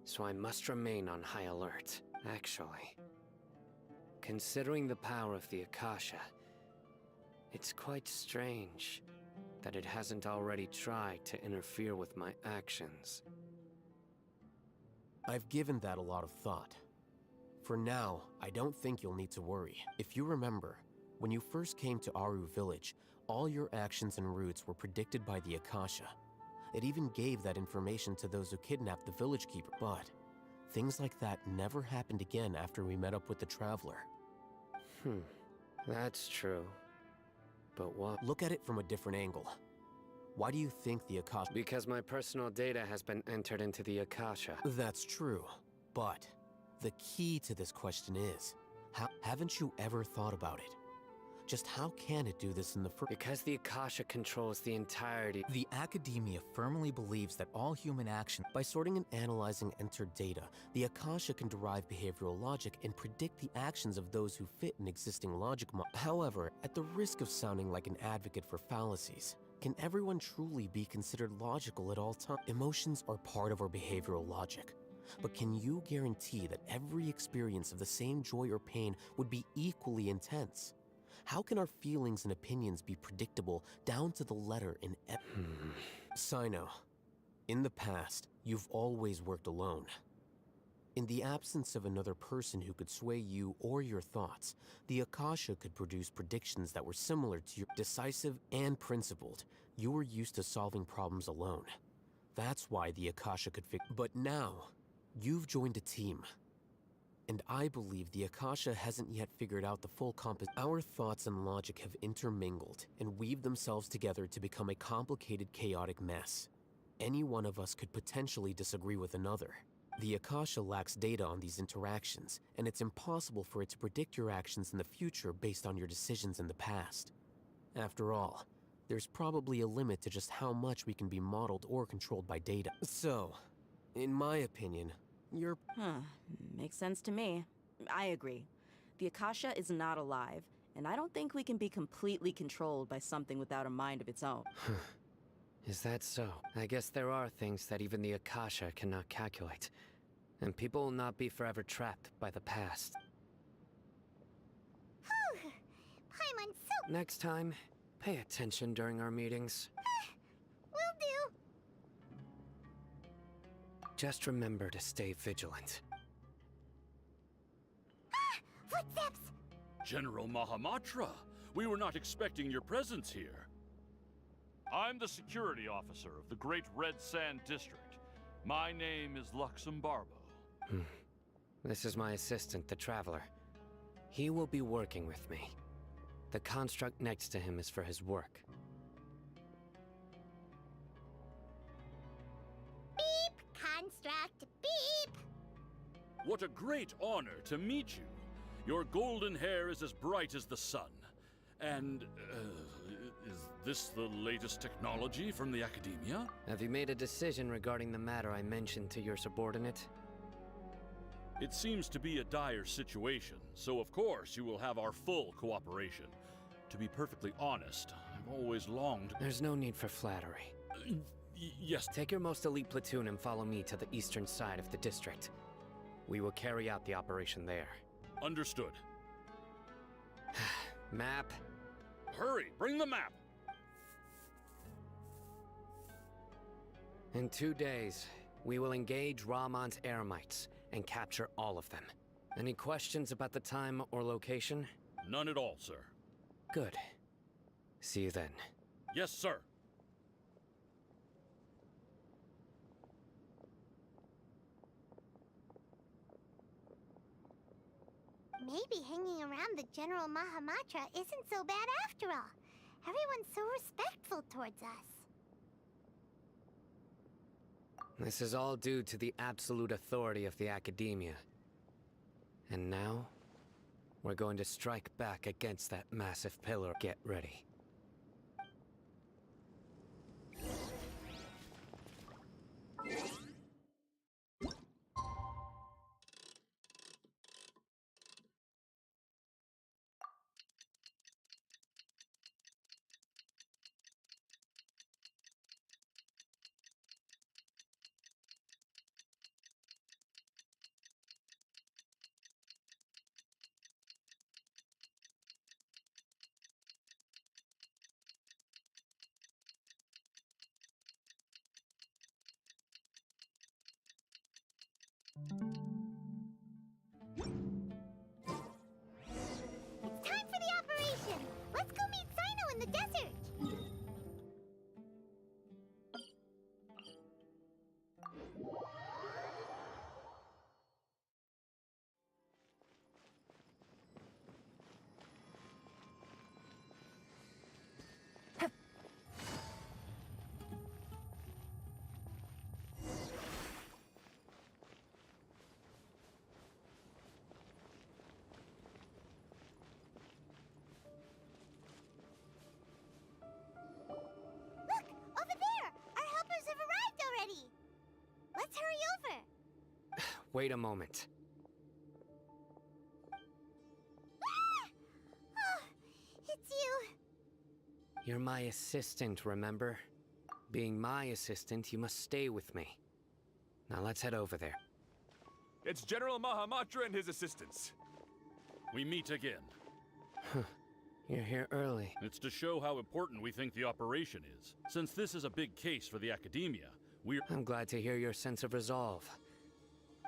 so I must remain on high alert. Actually, considering the power of the Akasha, it's quite strange that it hasn't already tried to interfere with my actions. I've given that a lot of thought. For now, I don't think you'll need to worry. If you remember, when you first came to Aru Village, all your actions and routes were predicted by the Akasha. It even gave that information to those who kidnapped the village keeper. But things like that never happened again after we met up with the Traveler. That's true. But what? Look at it from a different angle. Why do you think the Akasha... Because my personal data has been entered into the Akasha. That's true, but the key to this question is, haven't you ever thought about it? Just how can it do this in the first... Because the Akasha controls the entirety... The Academia firmly believes that all human action... By sorting and analyzing entered data, the Akasha can derive behavioral logic and predict the actions of those who fit an existing logic model. However, at the risk of sounding like an advocate for fallacies, can everyone truly be considered logical at all times? Emotions are part of our behavioral logic. But can you guarantee that every experience of the same joy or pain would be equally intense? How can our feelings and opinions be predictable down to the letter in Sino, in the past, you've always worked alone. In the absence of another person who could sway you or your thoughts, the Akasha could produce predictions that were similar to your decisive and principled. You were used to solving problems alone. That's why the Akasha could fix. But now, you've joined a team. And I believe the Akasha hasn't yet figured out the full compass. Our thoughts and logic have intermingled and weaved themselves together to become a complicated, chaotic mess. Any one of us could potentially disagree with another. The Akasha lacks data on these interactions, and it's impossible for it to predict your actions in the future based on your decisions in the past. After all, there's probably a limit to just how much we can be modeled or controlled by data. So, in my opinion, you're... Makes sense to me. I agree. The Akasha is not alive, and I don't think we can be completely controlled by something without a mind of its own. Is that so? I guess there are things that even the Akasha cannot calculate. And people will not be forever trapped by the past. Whew! Paimon, so... Next time, pay attention during our meetings. Will do! Just remember to stay vigilant. Footsteps! General Mahamatra, we were not expecting your presence here. I'm the security officer of the Great Red Sand District. My name is Luxembarbo. This is my assistant, the Traveler. He will be working with me. The construct next to him is for his work. Beep! Construct, beep! What a great honor to meet you. Your golden hair is as bright as the sun. And, is this the latest technology from the Academia? Have you made a decision regarding the matter I mentioned to your subordinate? It seems to be a dire situation, so of course you will have our full cooperation. To be perfectly honest, I've always longed... There's no need for flattery. Yes. Take your most elite platoon and follow me to the eastern side of the district. We will carry out the operation there. Understood. Map. Hurry, bring the map! In 2 days, we will engage Ramon's Eremites and capture all of them. Any questions about the time or location? None at all, sir. Good. See you then. Yes, sir. Maybe hanging around the General Mahamatra isn't so bad after all. Everyone's so respectful towards us. This is all due to the absolute authority of the Academia. And now, we're going to strike back against that massive pillar. Get ready. It's time for the operation! Let's go meet Sino in the desert! Look! Over there! Our helpers have arrived already! Let's hurry over! Wait a moment. Ah! Oh, it's you! You're my assistant, remember? Being my assistant, you must stay with me. Now let's head over there. It's General Mahamatra and his assistants. We meet again. You're here early. It's to show how important we think the operation is. Since this is a big case for the Academia, I'm glad to hear your sense of resolve.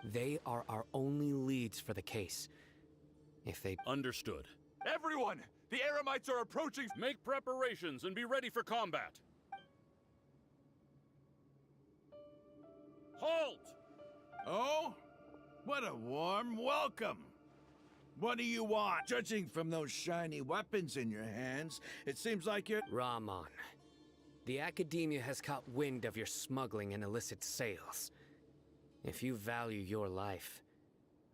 They are our only leads for the case. If they... Understood. Everyone! The Eremites are approaching! Make preparations and be ready for combat! Halt! Oh? What a warm welcome! What do you want? Judging from those shiny weapons in your hands, it seems like you're... Ramon. The Academia has caught wind of your smuggling and illicit sales. If you value your life,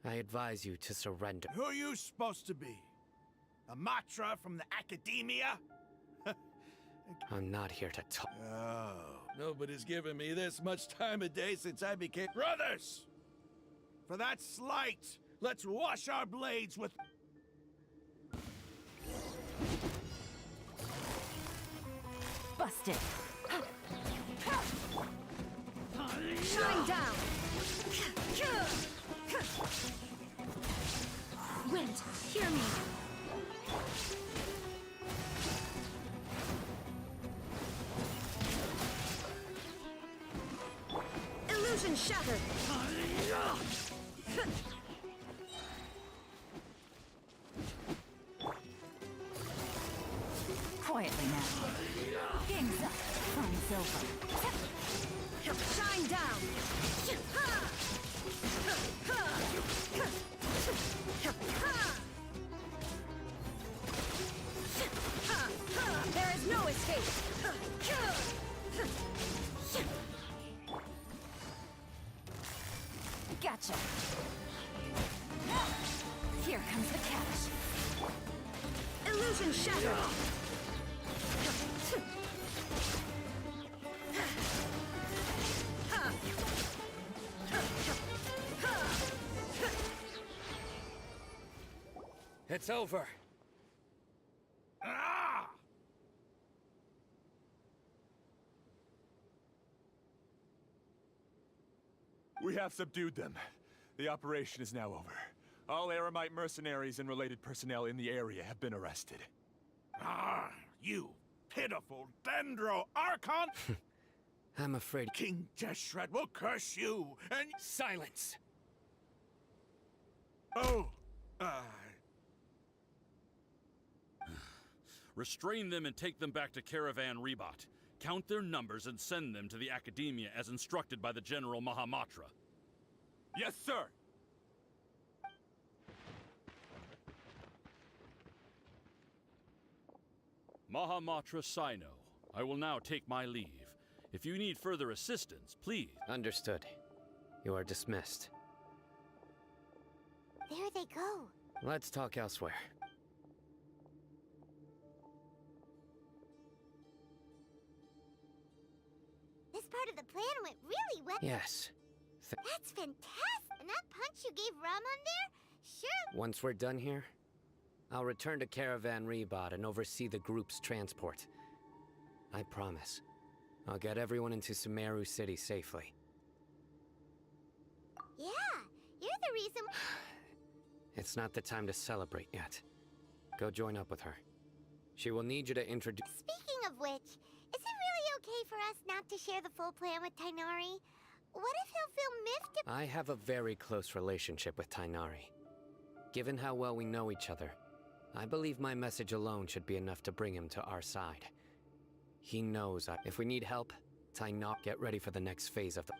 I advise you to surrender. Who are you supposed to be? A Matra from the Academia? I'm not here to talk. Oh, nobody's given me this much time of day since I became... Brothers! For that slight, let's wash our blades with... Busted. Shine down! Wind, hear me! Illusion shattered! Quietly now. Kings up, fine silver. Shine down! There is no escape! Gotcha. Here comes the catch. Illusion shattered! It's over. Ah! We have subdued them. The operation is now over. All Aramite mercenaries and related personnel in the area have been arrested. Ah, you pitiful Dendro Archon! I'm afraid. King Deshret will curse you, and... Silence! Oh, Restrain them and take them back to Caravan Rebot. Count their numbers and send them to the Academia as instructed by the General Mahamatra. Yes, sir! Mahamatra Sino, I will now take my leave. If you need further assistance, please. Understood. You are dismissed. There they go. Let's talk elsewhere. This part of the plan went really well. Yes. That's fantastic. And that punch you gave Raman there? Sure. Once we're done here, I'll return to Caravan Rebot and oversee the group's transport. I promise. I'll get everyone into Sumeru City safely. Yeah, you're the reason. It's not the time to celebrate yet. Go join up with her. She will need you to introduce. Speaking of which, is it really okay for us not to share the full plan with Tainari? What if he'll feel miffed? I have a very close relationship with Tainari. Given how well we know each other, I believe my message alone should be enough to bring him to our side. He knows if we need help, Tainari, get ready for the next phase of the...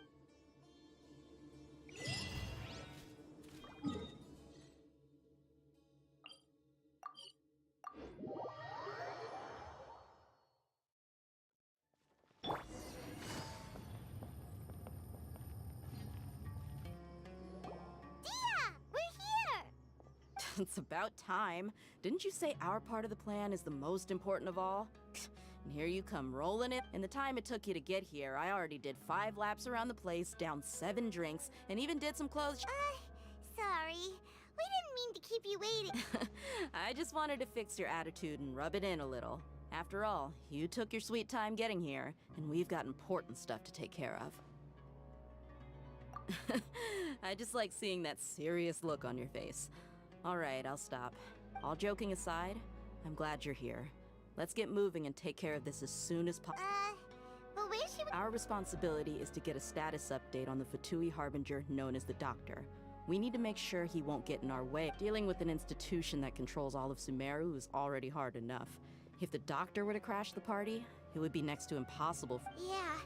It's about time. Didn't you say our part of the plan is the most important of all? And here you come rolling it. In the time it took you to get here, I already did 5 laps around the place, downed 7 drinks, and even did some clothes. Sorry. We didn't mean to keep you waiting. I just wanted to fix your attitude and rub it in a little. After all, you took your sweet time getting here, and we've got important stuff to take care of. I just like seeing that serious look on your face. All right, I'll stop. All joking aside, I'm glad you're here. Let's get moving and take care of this as soon as possible. But where should we... Our responsibility is to get a status update on the Fatui Harbinger known as the Doctor. We need to make sure he won't get in our way. Dealing with an institution that controls all of Sumeru is already hard enough. If the Doctor were to crash the party, it would be next to impossible. Yeah,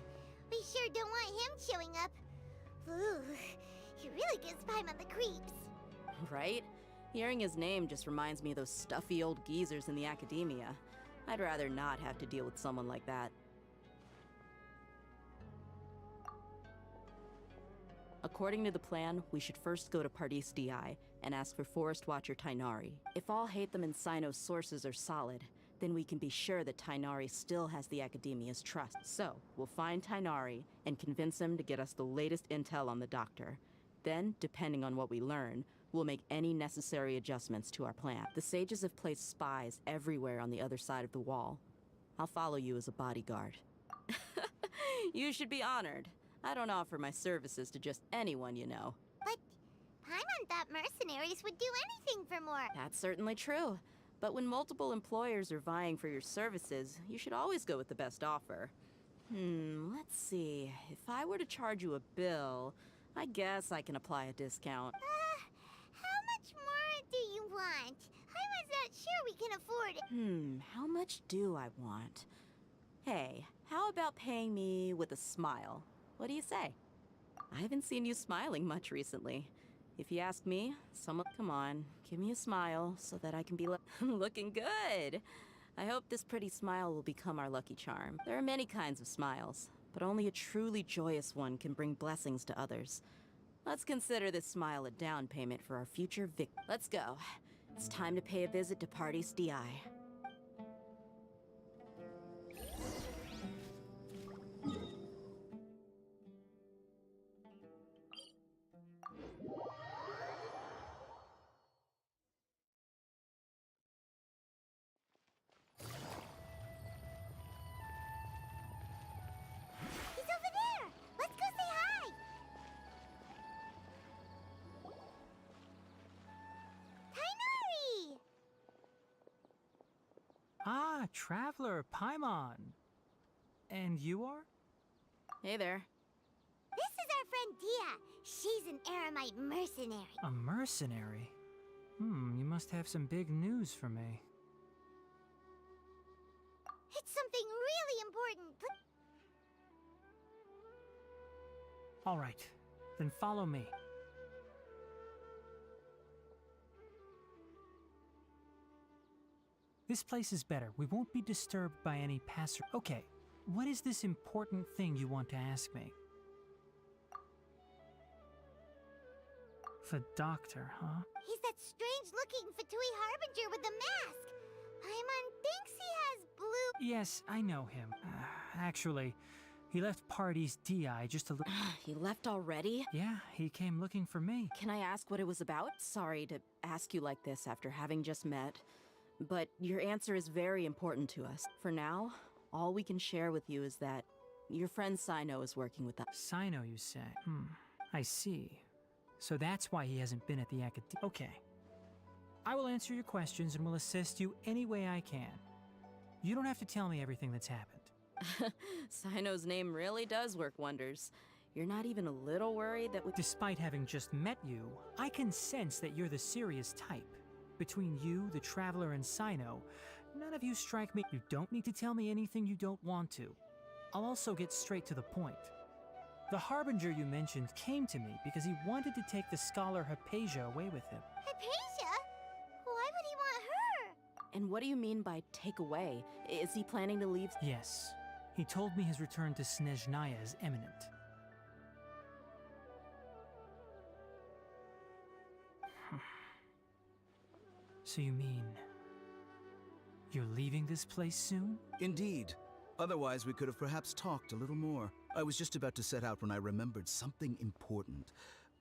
we sure don't want him showing up. Ooh, he really gives Paimon the creeps. Right? Hearing his name just reminds me of those stuffy old geezers in the Academia. I'd rather not have to deal with someone like that. According to the plan, we should first go to Pardis Di and ask for Forest Watcher Tainari. If all Hatham and Sino's sources are solid, then we can be sure that Tainari still has the Academia's trust. So, we'll find Tainari and convince him to get us the latest intel on the Doctor. Then, depending on what we learn, we'll make any necessary adjustments to our plan. The sages have placed spies everywhere on the other side of the wall. I'll follow you as a bodyguard. You should be honored. I don't offer my services to just anyone you know. But Paimon thought mercenaries would do anything for more. That's certainly true. But when multiple employers are vying for your services, you should always go with the best offer. Let's see. If I were to charge you a bill, I guess I can apply a discount. How much more do you want? Paimon's not sure we can afford it. How much do I want? Hey, how about paying me with a smile? What do you say? I haven't seen you smiling much recently. If you ask me, come on, give me a smile so that I can be looking good. I hope this pretty smile will become our lucky charm. There are many kinds of smiles, but only a truly joyous one can bring blessings to others. Let's consider this smile a down payment for our future Let's go. It's time to pay a visit to Party's DI. Ah, Traveler, Paimon. And you are? Hey there. This is our friend Dia. She's an Aramite mercenary. A mercenary? You must have some big news for me. It's something really important. All right, then follow me. This place is better. We won't be disturbed by any passer. Okay, what is this important thing you want to ask me? The doctor, huh? He's that strange-looking Fatui Harbinger with the mask. Paimon thinks he has blue... Yes, I know him. Actually, he left Party's DI just a little... He left already? Yeah, he came looking for me. Can I ask what it was about? Sorry to ask you like this after having just met. But your answer is very important to us. For now, all we can share with you is that your friend Sino is working with us. Sino, you say? I see. So that's why he hasn't been at the academy. Okay. I will answer your questions and will assist you any way I can. You don't have to tell me everything that's happened. Sino's name really does work wonders. You're not even a little worried that Despite having just met you, I can sense that you're the serious type. Between you, the Traveler, and Sino, none of you strike me. You don't need to tell me anything you don't want to. I'll also get straight to the point. The Harbinger you mentioned came to me because he wanted to take the scholar Hypatia away with him. Hypatia? Why would he want her? And what do you mean by take away? Is he planning to leave? Yes. He told me his return to Snezhnaya is imminent. So you mean... you're leaving this place soon? Indeed. Otherwise, we could have perhaps talked a little more. I was just about to set out when I remembered something important.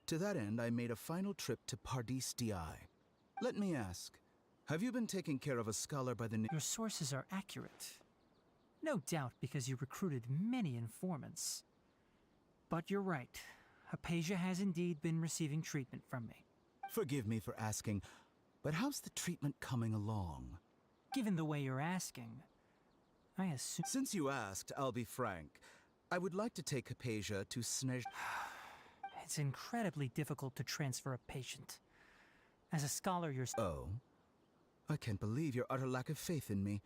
To that end, I made a final trip to Pardis Di. Let me ask, have you been taking care of a scholar by the name... Your sources are accurate. No doubt because you recruited many informants. But you're right. Hypatia has indeed been receiving treatment from me. Forgive me for asking, but how's the treatment coming along? Given the way you're asking, I assume... Since you asked, I'll be frank. I would like to take Hypatia to Snezh... It's incredibly difficult to transfer a patient. As a scholar yourself... Oh? I can't believe your utter lack of faith in me,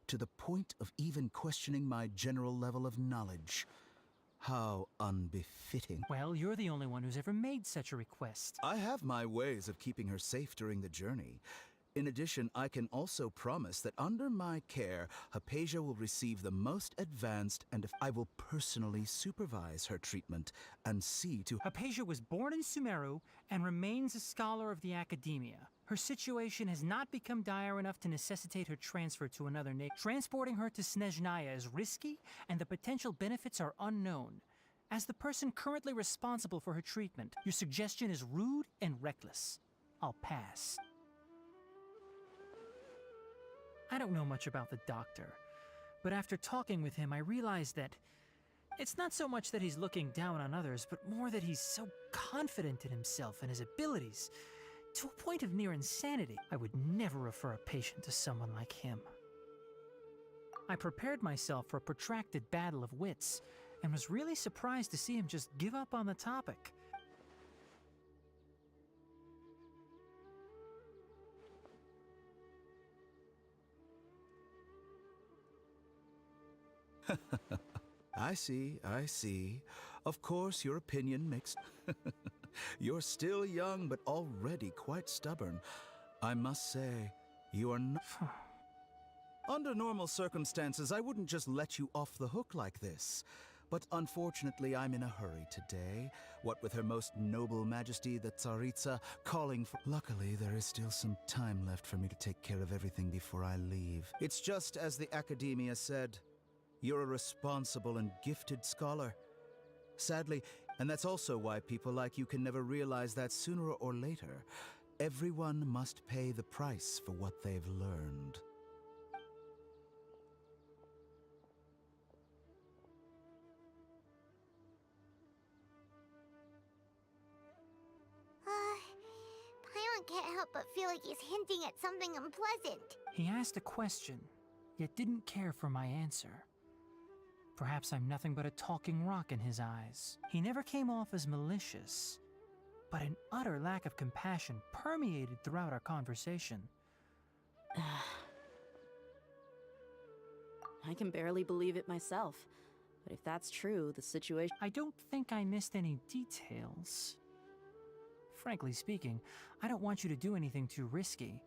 to the point of even questioning my general level of knowledge. How unbefitting. Well, you're the only one who's ever made such a request. I have my ways of keeping her safe during the journey. In addition, I can also promise that under my care, Hypatia will receive the most advanced and I will personally supervise her treatment and see to... Hypatia was born in Sumeru and remains a scholar of the Academia. Her situation has not become dire enough to necessitate her transfer to another nation. Transporting her to Snezhnaya is risky, and the potential benefits are unknown. As the person currently responsible for her treatment, your suggestion is rude and reckless. I'll pass. I don't know much about the doctor, but after talking with him, I realized that It's not so much that he's looking down on others, but more that he's so confident in himself and his abilities, to a point of near insanity. I would never refer a patient to someone like him. I prepared myself for a protracted battle of wits, and was really surprised to see him just give up on the topic. I see. Of course, your opinion makes... You're still young, but already quite stubborn. I must say, you are not... Under normal circumstances, I wouldn't just let you off the hook like this. But unfortunately, I'm in a hurry today. What with Her Most Noble Majesty, the Tsaritsa, calling for... Luckily, there is still some time left for me to take care of everything before I leave. It's just as the Academia said. You're a responsible and gifted scholar. Sadly, and that's also why people like you can never realize that sooner or later, everyone must pay the price for what they've learned. Paimon can't help but feel like he's hinting at something unpleasant. He asked a question, yet didn't care for my answer. Perhaps I'm nothing but a talking rock in his eyes. He never came off as malicious, but an utter lack of compassion permeated throughout our conversation. I can barely believe it myself. But if that's true, the situation... I don't think I missed any details. Frankly speaking, I don't want you to do anything too risky.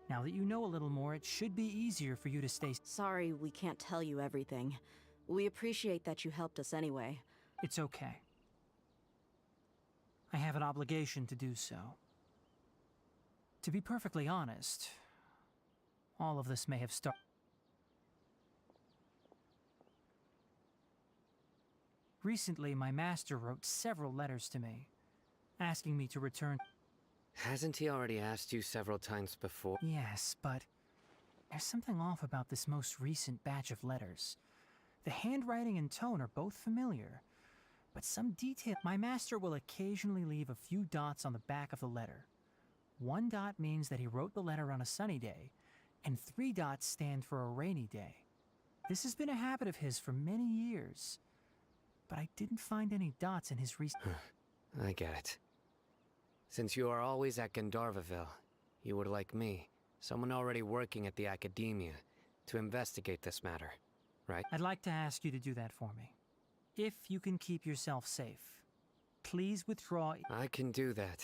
Now that you know a little more, it should be easier for you to stay... Sorry, we can't tell you everything. We appreciate that you helped us anyway. It's okay. I have an obligation to do so. To be perfectly honest, all of this may have started... Recently, my master wrote several letters to me, asking me to return... Hasn't he already asked you several times before? Yes, but there's something off about this most recent batch of letters. The handwriting and tone are both familiar, but some detail... My master will occasionally leave a few dots on the back of the letter. 1 dot means that he wrote the letter on a sunny day, and 3 dots stand for a rainy day. This has been a habit of his for many years, but I didn't find any dots in his recent... I get it. Since you are always at Gandharvaville, you would like me, someone already working at the Academia, to investigate this matter, right? I'd like to ask you to do that for me. If you can keep yourself safe, please withdraw... I can do that,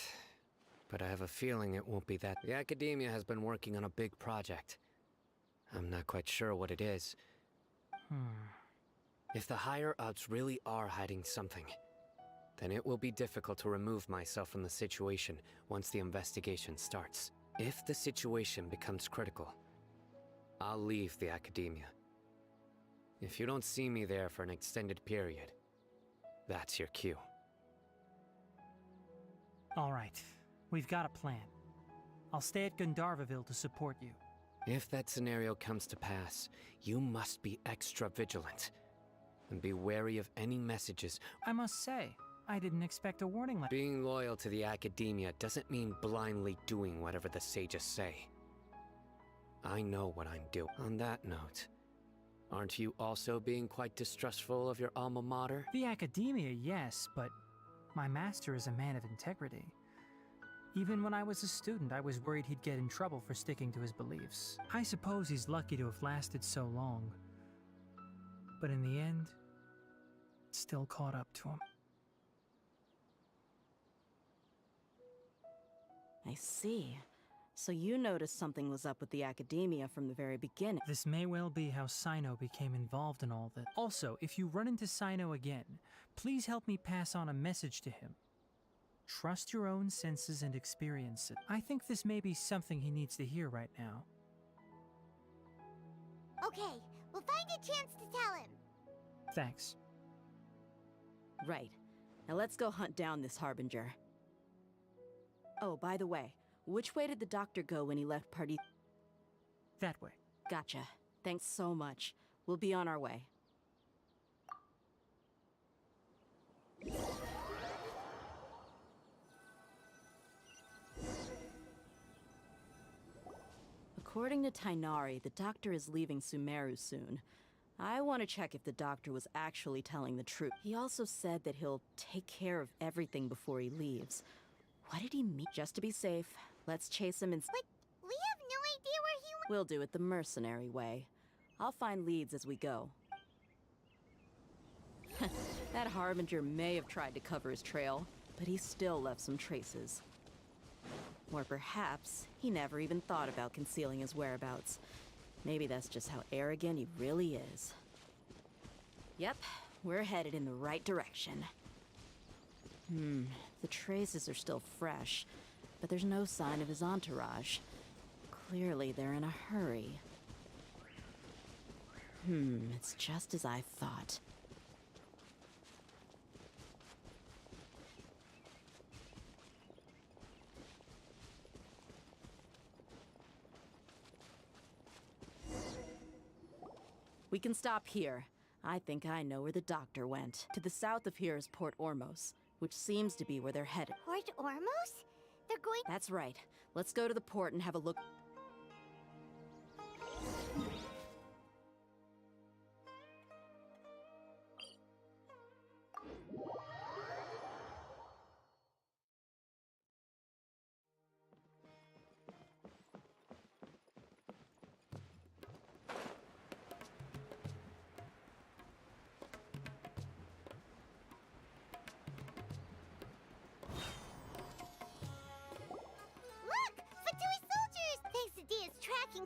but I have a feeling it won't be that. The Academia has been working on a big project. I'm not quite sure what it is. If the higher-ups really are hiding something, then it will be difficult to remove myself from the situation once the investigation starts. If the situation becomes critical, I'll leave the Academia. If you don't see me there for an extended period, that's your cue. All right, we've got a plan. I'll stay at Gandharvaville to support you. If that scenario comes to pass, you must be extra vigilant. And be wary of any messages. I must say, I didn't expect a warning like... Being loyal to the Academia doesn't mean blindly doing whatever the sages say. I know what I'm doing. On that note, aren't you also being quite distrustful of your alma mater? The Academia, yes, but my master is a man of integrity. Even when I was a student, I was worried he'd get in trouble for sticking to his beliefs. I suppose he's lucky to have lasted so long. But in the end, it still caught up to him. I see. So you noticed something was up with the Academia from the very beginning. This may well be how Sino became involved in all this. Also, if you run into Sino again, please help me pass on a message to him. Trust your own senses and experience it. I think this may be something he needs to hear right now. Okay, we'll find a chance to tell him. Thanks. Right. Now let's go hunt down this Harbinger. Oh, by the way, which way did the doctor go when he left Party? That way. Gotcha. Thanks so much. We'll be on our way. According to Tainari, the doctor is leaving Sumeru soon. I want to check if the doctor was actually telling the truth. He also said that he'll take care of everything before he leaves. What did he mean? Just to be safe, let's chase him and... But we have no idea where he went. We'll do it the mercenary way. I'll find leads as we go. That Harbinger may have tried to cover his trail, but he still left some traces. Or perhaps he never even thought about concealing his whereabouts. Maybe that's just how arrogant he really is. Yep, we're headed in the right direction. The traces are still fresh, but there's no sign of his entourage. Clearly they're in a hurry. It's just as I thought. We can stop here. I think I know where the doctor went. To the south of here is Port Ormos, which seems to be where they're headed. Port Ormos? They're going... That's right. Let's go to the port and have a look.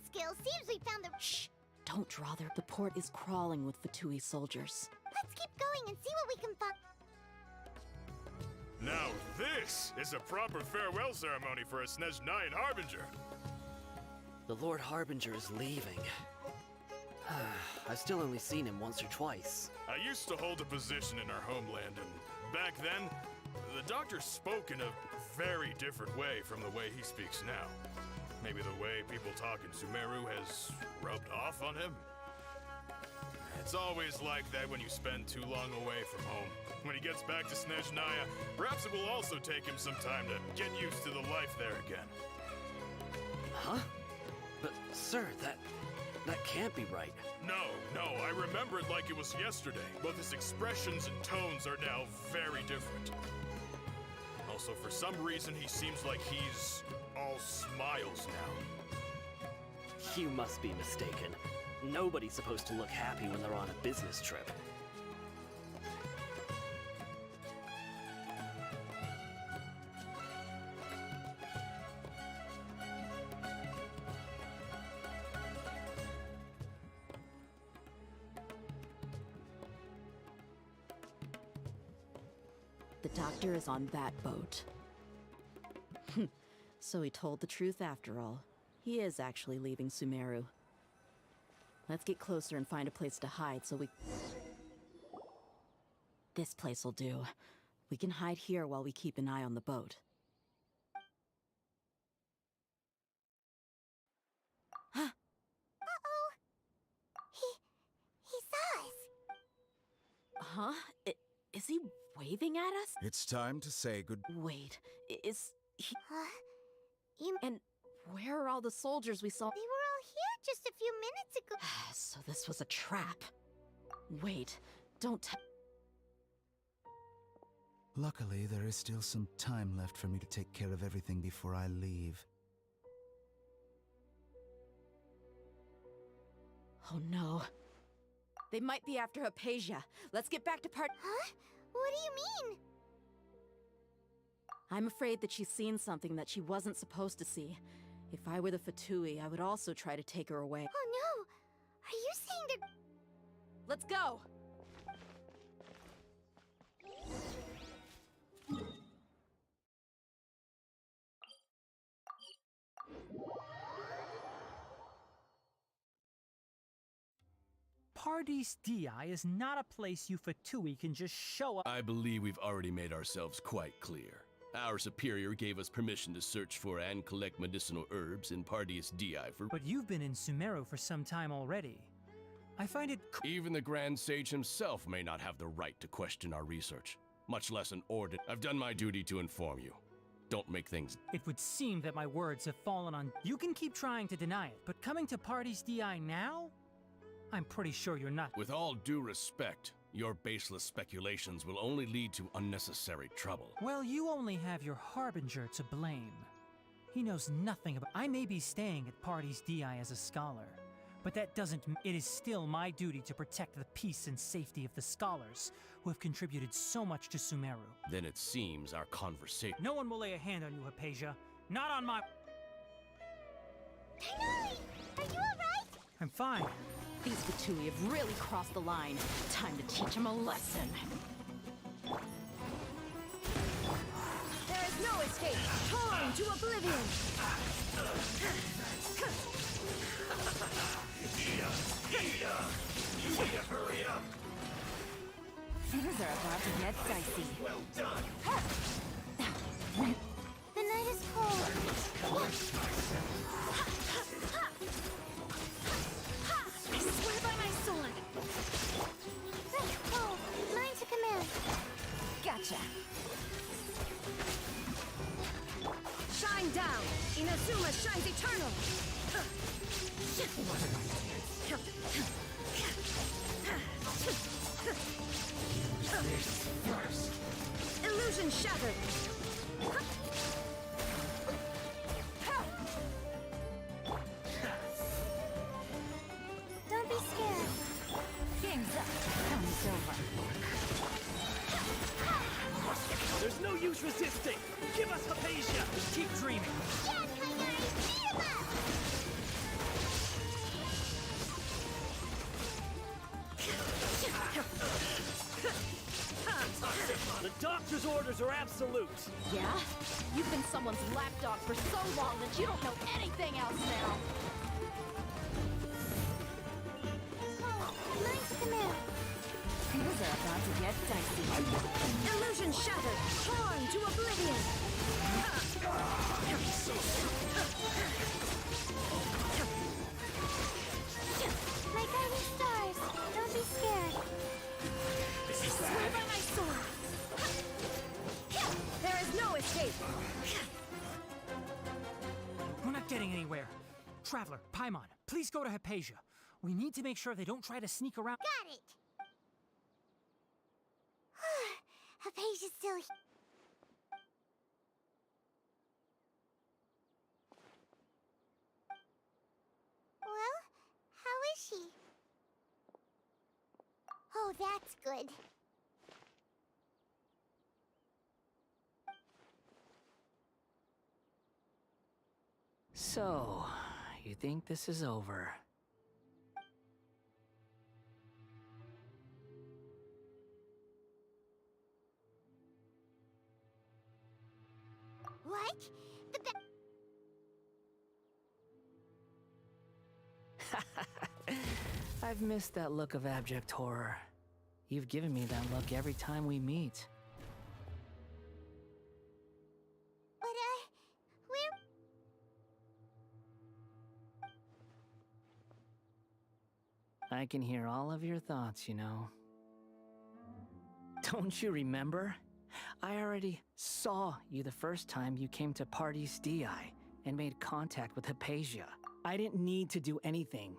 Skills. Seems we found the... Shh! Don't draw there. The port is crawling with Fatui soldiers. Let's keep going and see what we can find. Now this is a proper farewell ceremony for a Snezhnayan Harbinger. The Lord Harbinger is leaving. I've still only seen him once or twice. I used to hold a position in our homeland, and back then, the doctor spoke in a very different way from the way he speaks now. Maybe the way people talk in Sumeru has rubbed off on him? It's always like that when you spend too long away from home. When he gets back to Snezhnaya, perhaps it will also take him some time to get used to the life there again. Huh? But, sir, that can't be right. No, I remember it like it was yesterday. Both his expressions and tones are now very different. Also, for some reason, he seems like he's all smiles now. You must be mistaken. Nobody's supposed to look happy when they're on a business trip. The doctor is on that boat. So he told the truth after all. He is actually leaving Sumeru. Let's get closer and find a place to hide so we... This place will do. We can hide here while we keep an eye on the boat. Huh? Uh-oh! He saw us! Huh? Is he waving at us? It's time to say good... Wait, is he... You... And where are all the soldiers we saw? They were all here just a few minutes ago. So this was a trap. Wait, don't Luckily, there is still some time left for me to take care of everything before I leave. Oh no. They might be after Hypatia. Let's get back to Huh? What do you mean? I'm afraid that she's seen something that she wasn't supposed to see. If I were the Fatui, I would also try to take her away. Oh no! Are you saying they're... Let's go! Pardis Di is not a place you Fatui can just show up. I believe we've already made ourselves quite clear. Our superior gave us permission to search for and collect medicinal herbs in Pardis Di for... But you've been in Sumeru for some time already. I find it... Even the Grand Sage himself may not have the right to question our research. much less an order. I've done my duty to inform you. Don't make things... It would seem that my words have fallen on... You can keep trying to deny it, but coming to Party's DI now? I'm pretty sure you're not... With all due respect, your baseless speculations will only lead to unnecessary trouble. Well, you only have your Harbinger to blame. He knows nothing about... I may be staying at Party's DI as a scholar, but that doesn't... It is still my duty to protect the peace and safety of the scholars who have contributed so much to Sumeru. Then it seems our conversation... No one will lay a hand on you, Hypatia. Not on my... Tighnali! Are you alright? I'm fine. These Fatui have really crossed the line. Time to teach them a lesson. There is no escape! Torn to oblivion! Hurry up! Things are about to get dicey. Well done! The night is cold. I swear by my sword! That's cold. Mine to command. Gotcha! Shine down! Inazuma shines eternal! Illusion shattered! Don't be scared. Game's up. Time's over. There's no use resisting! Give us Hypatia! Keep dreaming! Yeah, Tighnali! Beat him up! The doctor's orders are absolute! Yeah? You've been someone's lapdog for so long that you don't know anything else now! Mine to command. Things are about to get dicey. Illusion shattered! Torn to oblivion! My guiding stars. Don't be scared. I swear by my sword! There is no escape! We're not getting anywhere. Traveler, Paimon, please go to Hypatia. We need to make sure they don't try to sneak around. Got it! Hypatia's still here. Well, how is she? Oh, that's good. So, you think this is over? What? I've missed that look of abject horror. You've given me that look every time we meet. But, we're... I can hear all of your thoughts, you know. Don't you remember? I already saw you the first time you came to Party's DI and made contact with Hypatia. I didn't need to do anything.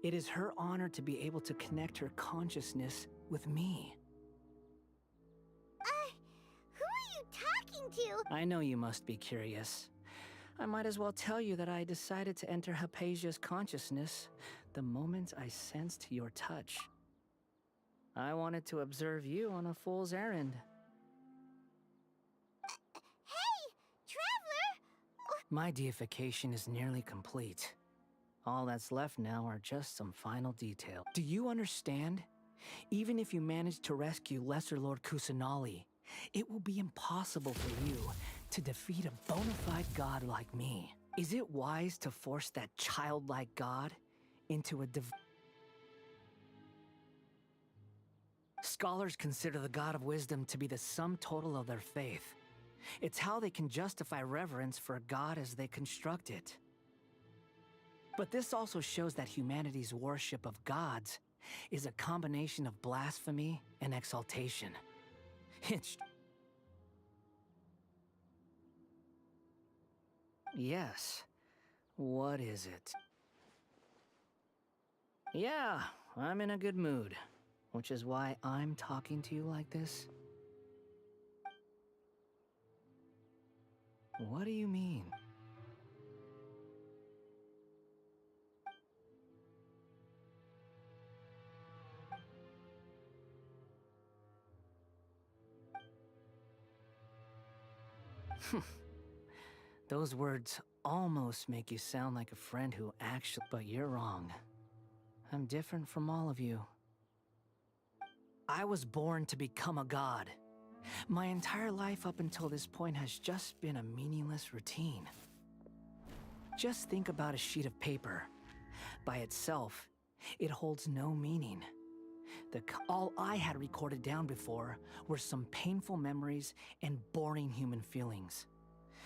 It is her honor to be able to connect her consciousness with me. Who are you talking to? I know you must be curious. I might as well tell you that I decided to enter Hypatia's consciousness the moment I sensed your touch. I wanted to observe you on a fool's errand. Hey, Traveler! My deification is nearly complete. All that's left now are just some final details. Do you understand? Even if you manage to rescue Lesser Lord Kusanali, it will be impossible for you to defeat a bona fide god like me. Is it wise to force that childlike god into a Scholars consider the God of Wisdom to be the sum total of their faith. It's how they can justify reverence for a god as they construct it. But this also shows that humanity's worship of gods is a combination of blasphemy and exaltation. It's... Yes. What is it? Yeah, I'm in a good mood. Which is why I'm talking to you like this. What do you mean? Those words almost make you sound like a friend who actually... But you're wrong. I'm different from all of you. I was born to become a god. My entire life up until this point has just been a meaningless routine. Just think about a sheet of paper. By itself, it holds no meaning. All I had recorded down before were some painful memories and boring human feelings.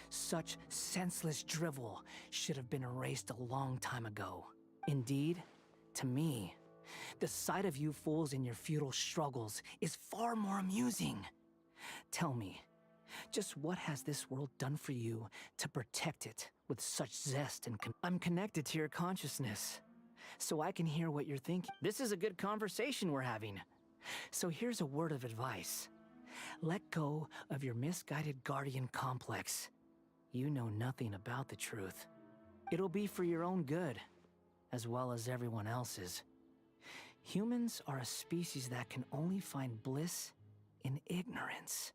Such senseless drivel should have been erased a long time ago. Indeed, to me, the sight of you fools in your futile struggles is far more amusing. Tell me, just what has this world done for you to protect it with such zest and I'm connected to your consciousness, so I can hear what you're thinking. This is a good conversation we're having. So here's a word of advice. Let go of your misguided guardian complex. You know nothing about the truth. It'll be for your own good, as well as everyone else's. Humans are a species that can only find bliss in ignorance.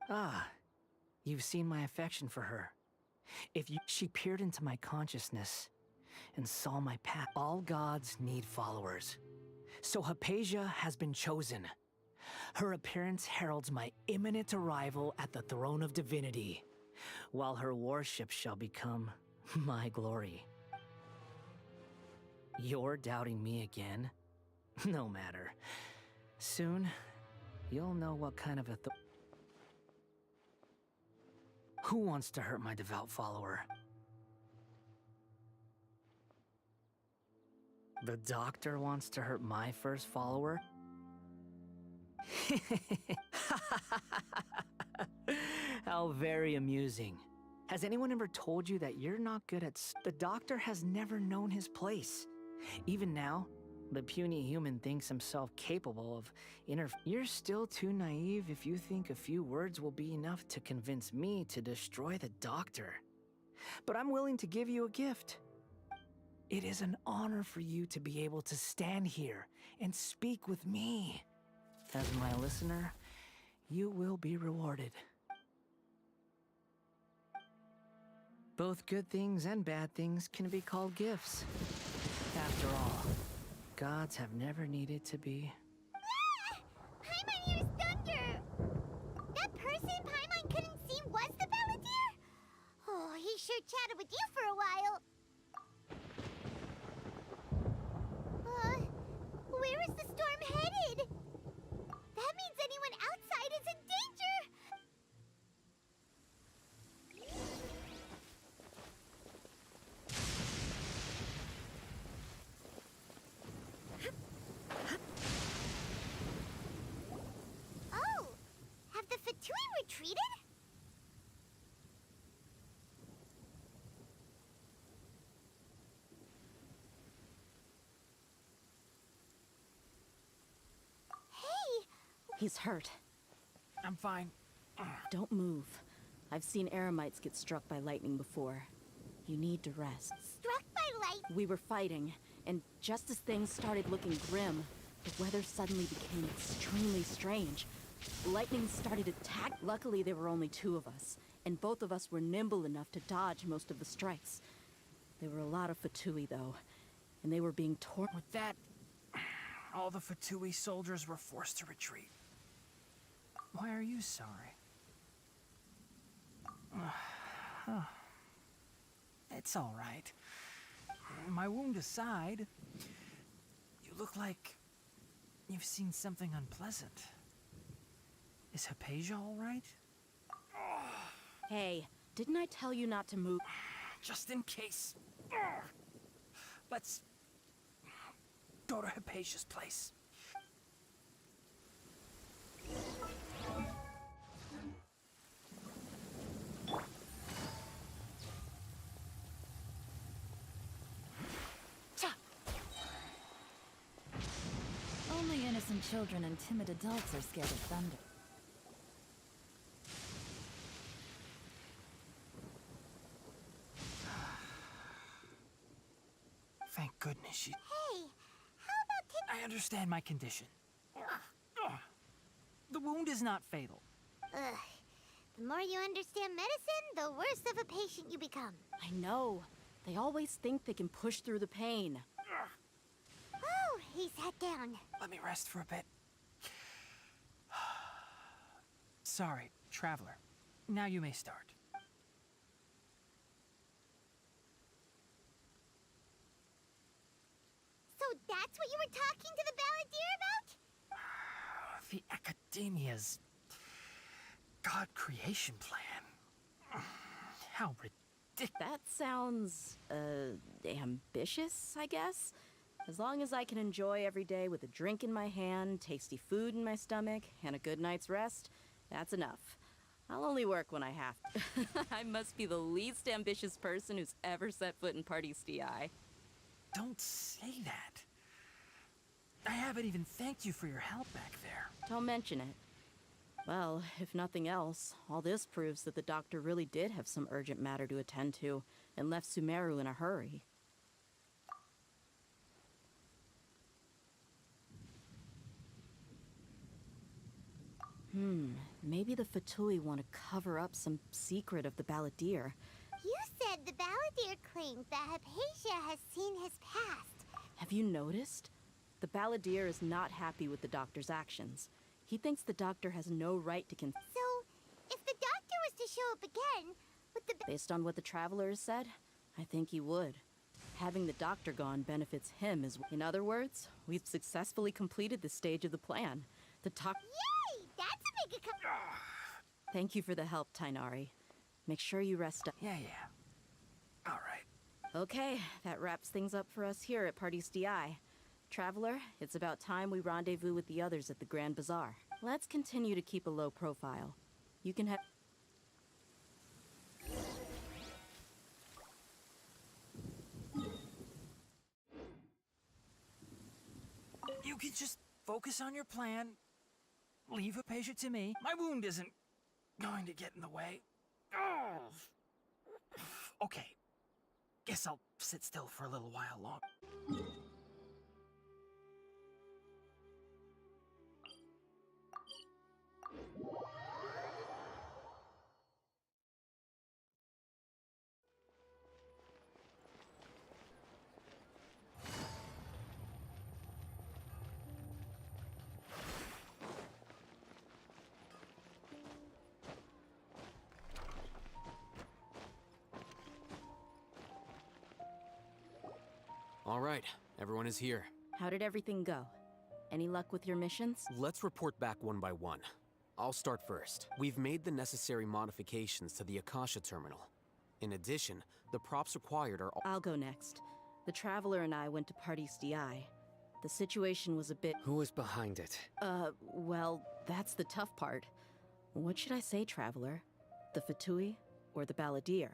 Ah, you've seen my affection for her. She peered into my consciousness and saw my path. All gods need followers. So Hypatia has been chosen. Her appearance heralds my imminent arrival at the throne of divinity, while her worship shall become my glory. You're doubting me again? No matter. Soon, you'll know what kind of Who wants to hurt my devout follower? The doctor wants to hurt my first follower? How very amusing. Has anyone ever told you that you're not good at... The doctor has never known his place. Even now, the puny human thinks himself capable of You're still too naive if you think a few words will be enough to convince me to destroy the doctor. But I'm willing to give you a gift. It is an honor for you to be able to stand here and speak with me. As my listener, you will be rewarded. Both good things and bad things can be called gifts. After all, gods have never needed to be. Ah! Paimon hears thunder! That person Paimon couldn't see was the Balladeer? Oh, he sure chatted with you for a while. Where is the storm headed? That means anyone outside is in danger! Oh! Have the Fatui retreated? He's hurt. I'm fine. Don't move. I've seen Eremites get struck by lightning before. You need to rest. Struck by lightning? We were fighting, and just as things started looking grim, the weather suddenly became extremely strange. Lightning started attack. Luckily, there were only two of us, and both of us were nimble enough to dodge most of the strikes. There were a lot of Fatui, though, and they were being torn. With that, all the Fatui soldiers were forced to retreat. Why are you sorry? It's all right. My wound aside, look like you've seen something unpleasant. Is Hypatia all right? Hey, didn't I tell you not to move? Just in case. Let's go to Hypatia's place. Only innocent children and timid adults are scared of thunder. Thank goodness she... Hey, how about I understand my condition. The wound is not fatal. Ugh. The more you understand medicine, the worse of a patient you become. I know. They always think they can push through the pain. Oh, he sat down. Let me rest for a bit. Sorry, traveler. Now you may start. So that's what you were talking to the balladeer about? The Academia's God creation plan. How ridiculous. That sounds, ambitious, I guess? As long as I can enjoy every day with a drink in my hand, tasty food in my stomach, and a good night's rest, that's enough. I'll only work when I have to. I must be the least ambitious person who's ever set foot in Party's DI. Don't say that. I haven't even thanked you for your help back there. Don't mention it. Well, if nothing else, all this proves that the doctor really did have some urgent matter to attend to and left Sumeru in a hurry. Maybe the Fatui want to cover up some secret of the balladeer. You said the balladeer claimed that Hypatia has seen his past. Have you noticed? The balladeer is not happy with the doctor's actions. He thinks the doctor has no right to So, if the doctor was to show up again, would the... Based on what the traveler has said, I think he would. Having the doctor gone benefits him as well. In other words, we've successfully completed this stage of the plan. The Yay! That's a big Thank you for the help, Tainari. Make sure you rest up. Yeah. All right. Okay, that wraps things up for us here at Party's DI. Traveler, it's about time we rendezvous with the others at the Grand Bazaar. Let's continue to keep a low profile. You can have... You can just focus on your plan. Leave Hypatia to me. My wound isn't going to get in the way. Okay. Guess I'll sit still for a little while longer. All right, everyone is here. How did everything go? Any luck with your missions? Let's report back one by one. I'll start first. We've made the necessary modifications to the Akasha terminal. In addition, the props required are... I'll go next. The Traveler and I went to Party's DI. The situation was a bit... Who was behind it? Well, that's the tough part. What should I say, Traveler? The Fatui or the Balladeer?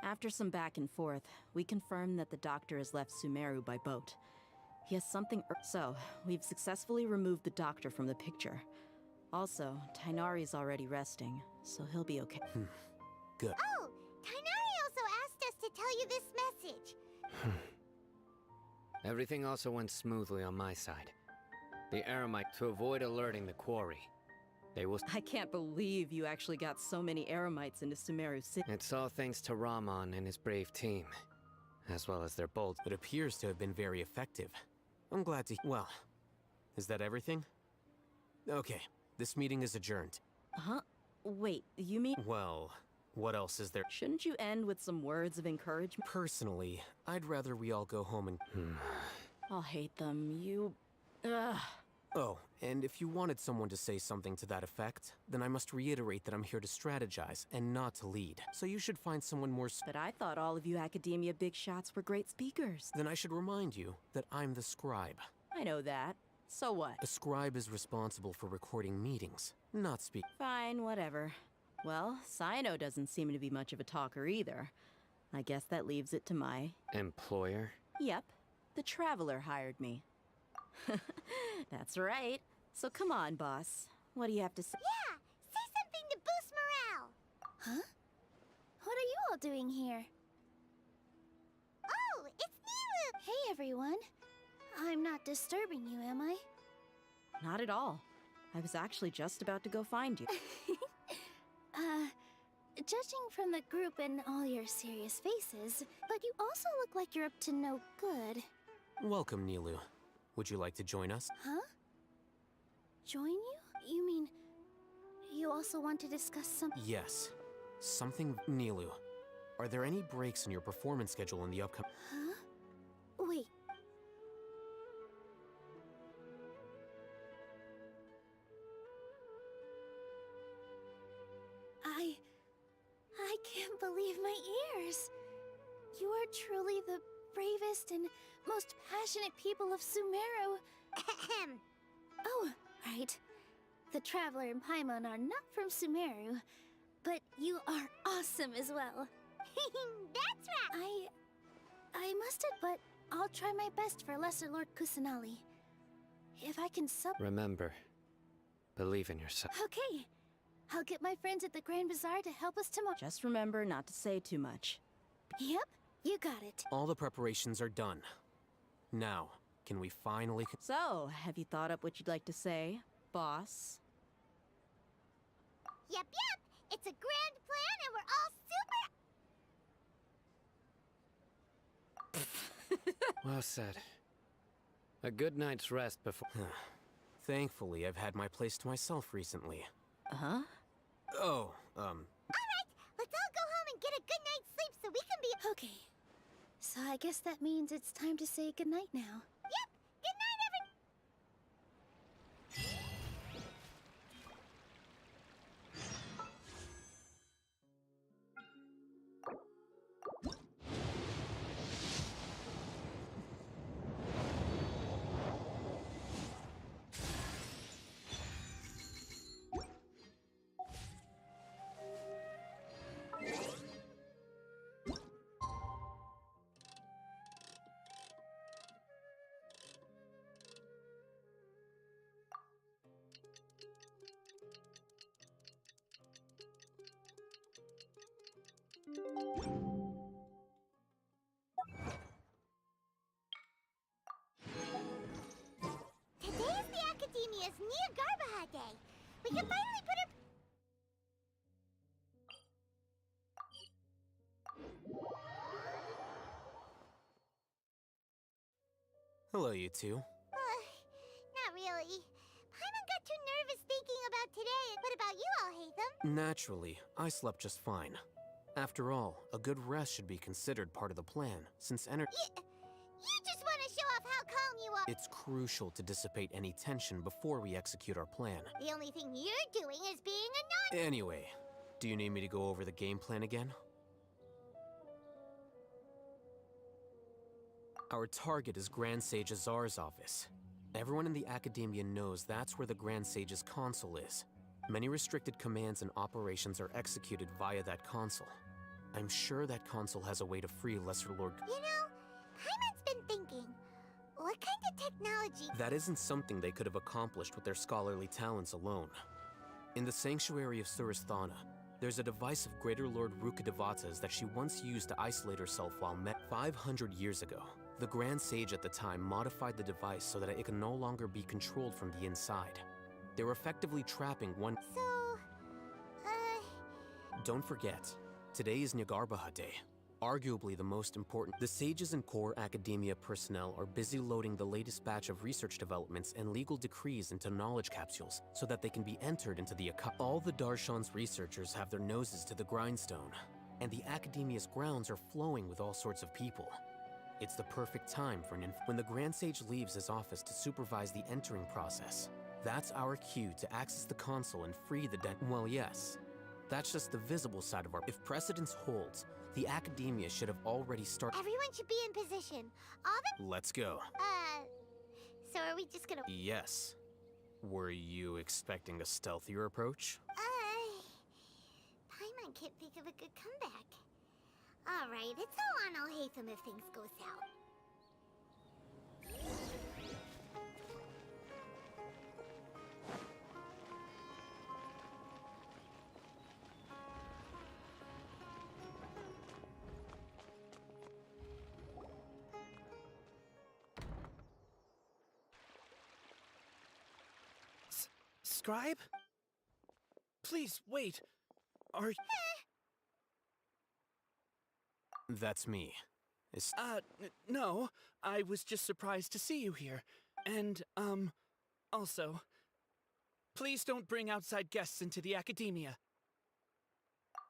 After some back and forth, we confirmed that the doctor has left Sumeru by boat. He has something so, we've successfully removed the doctor from the picture. Also, Tainari's already resting, so he'll be okay. Good. Oh, Tainari also asked us to tell you this message. Everything also went smoothly on my side. The Eremite, to avoid alerting the quarry, they will... I can't believe you actually got so many Eremites into Sumeru City. It's all thanks to Rahman and his brave team, as well as their bold... It appears to have been very effective. I'm glad to... Well, is that everything? Okay, this meeting is adjourned. Huh? Wait, you mean... Well, what else is there? Shouldn't you end with some words of encouragement? Personally, I'd rather we all go home and... I'll hate them. Ugh. Oh, and if you wanted someone to say something to that effect, then I must reiterate that I'm here to strategize and not to lead. So you should find someone more But I thought all of you academia big shots were great speakers. Then I should remind you that I'm the scribe. I know that. So what? A scribe is responsible for recording meetings, not speak. Fine, whatever. Well, Cyno doesn't seem to be much of a talker either. I guess that leaves it to my... Employer? Yep. The Traveler hired me. That's right. So come on, boss. What do you have to say? Yeah! Say something to boost morale! Huh? What are you all doing here? Oh, it's Nilu! Hey, everyone. I'm not disturbing you, am I? Not at all. I was actually just about to go find you. Judging from the group and all your serious faces, but you also look like you're up to no good. Welcome, Nilu. Would you like to join us? Huh? Join you? You mean, you also want to discuss something? Yes. Something... Nilu, are there any breaks in your performance schedule in the upcoming... Huh? Wait. I can't believe my ears. You are truly the bravest and most passionate people of Sumeru. Ahem. Oh, right. The Traveler and Paimon are not from Sumeru, but you are awesome as well. That's right! I must admit, I'll try my best for Lesser Lord Kusanali. If I can Remember, believe in yourself. Okay. I'll get my friends at the Grand Bazaar to help us tomorrow. Just remember not to say too much. Yep, you got it. All the preparations are done. Now, can we finally... So, have you thought up what you'd like to say, boss? Yep. It's a grand plan and we're all super... Well said. A good night's rest before... Thankfully, I've had my place to myself recently. Uh-huh? Oh, Alright, let's all go home and get a good night's sleep so we can be... Okay. So I guess that means it's time to say goodnight now. Yep, good night, Today's the Academia's Niagarbaha Day. We can finally put her... hello, you two. Not really. Paimon got too nervous thinking about today. What about you, Alhaitham? Naturally, I slept just fine. After all, a good rest should be considered part of the plan, since energy... You just want to show off how calm you are. It's crucial to dissipate any tension before we execute our plan. The only thing you're doing is being annoying. Anyway, do you need me to go over the game plan again? Our target is Grand Sage Azar's office. Everyone in the Academia knows that's where the Grand Sage's console is. Many restricted commands and operations are executed via that console. I'm sure that console has a way to free Lesser Lord... You know, Paimon's been thinking, what kind of technology... That isn't something they could have accomplished with their scholarly talents alone. In the Sanctuary of Suristhana, there's a device of Greater Lord Rukkhadevata's that she once used to isolate herself while 500 years ago. The Grand Sage at the time modified the device so that it can no longer be controlled from the inside. They were effectively trapping one... So... Don't forget, today is Niagarbaha Day. Arguably the most important. The sages and core academia personnel are busy loading the latest batch of research developments and legal decrees into knowledge capsules so that they can be entered into the All the Darshan's researchers have their noses to the grindstone, and the academia's grounds are flowing with all sorts of people. It's the perfect time for when the Grand Sage leaves his office to supervise the entering process. That's our cue to access the console and free the well, yes. That's just the visible side of our... If precedence holds, the Academia should have already started... Everyone should be in position. All the... Let's go. So are we just gonna... Yes. Were you expecting a stealthier approach? Paimon can't think of a good comeback. Alright, it's all on Alhaitham if things go south. Scribe? Please, wait. Are you... That's me. No. I was just surprised to see you here. And, also, please don't bring outside guests into the Academia.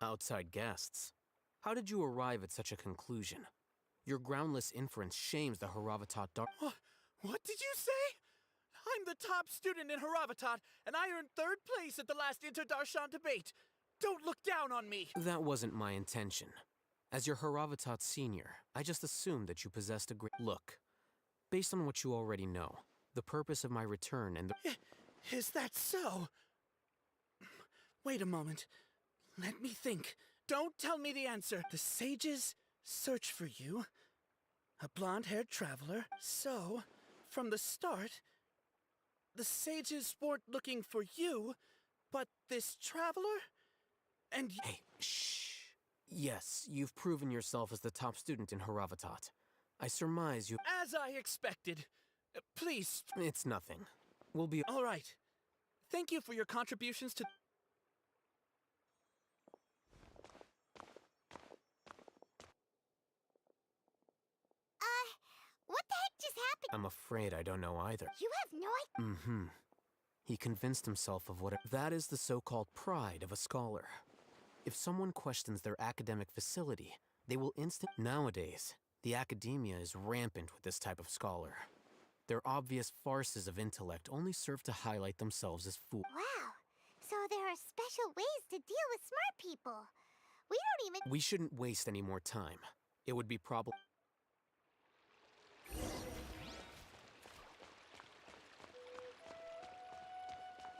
Outside guests? How did you arrive at such a conclusion? Your groundless inference shames the Haravatat Dar- What did you say? I'm the top student in Haravatat, and I earned 3rd place at the last Inter-Darshan debate. Don't look down on me! That wasn't my intention. As your Haravatat senior, I just assumed that you possessed a great... Look, based on what you already know, the purpose of my return and the... Is that so? Wait a moment. Let me think. Don't tell me the answer. The sages search for you. A blonde-haired traveler. So, from the start, the sages weren't looking for you, but this traveler? And Hey, shh. Yes, you've proven yourself as the top student in Haravatat. I surmise you... As I expected. Please... It's nothing. We'll be... All right. Thank you for your contributions to... What the heck just happened? I'm afraid I don't know either. You have no idea? Mm-hmm. He convinced himself of what... That is the so-called pride of a scholar. If someone questions their academic facility, they will Nowadays, the Academia is rampant with this type of scholar. Their obvious farces of intellect only serve to highlight themselves as fools. Wow. So there are special ways to deal with smart people. We don't even... We shouldn't waste any more time. It would be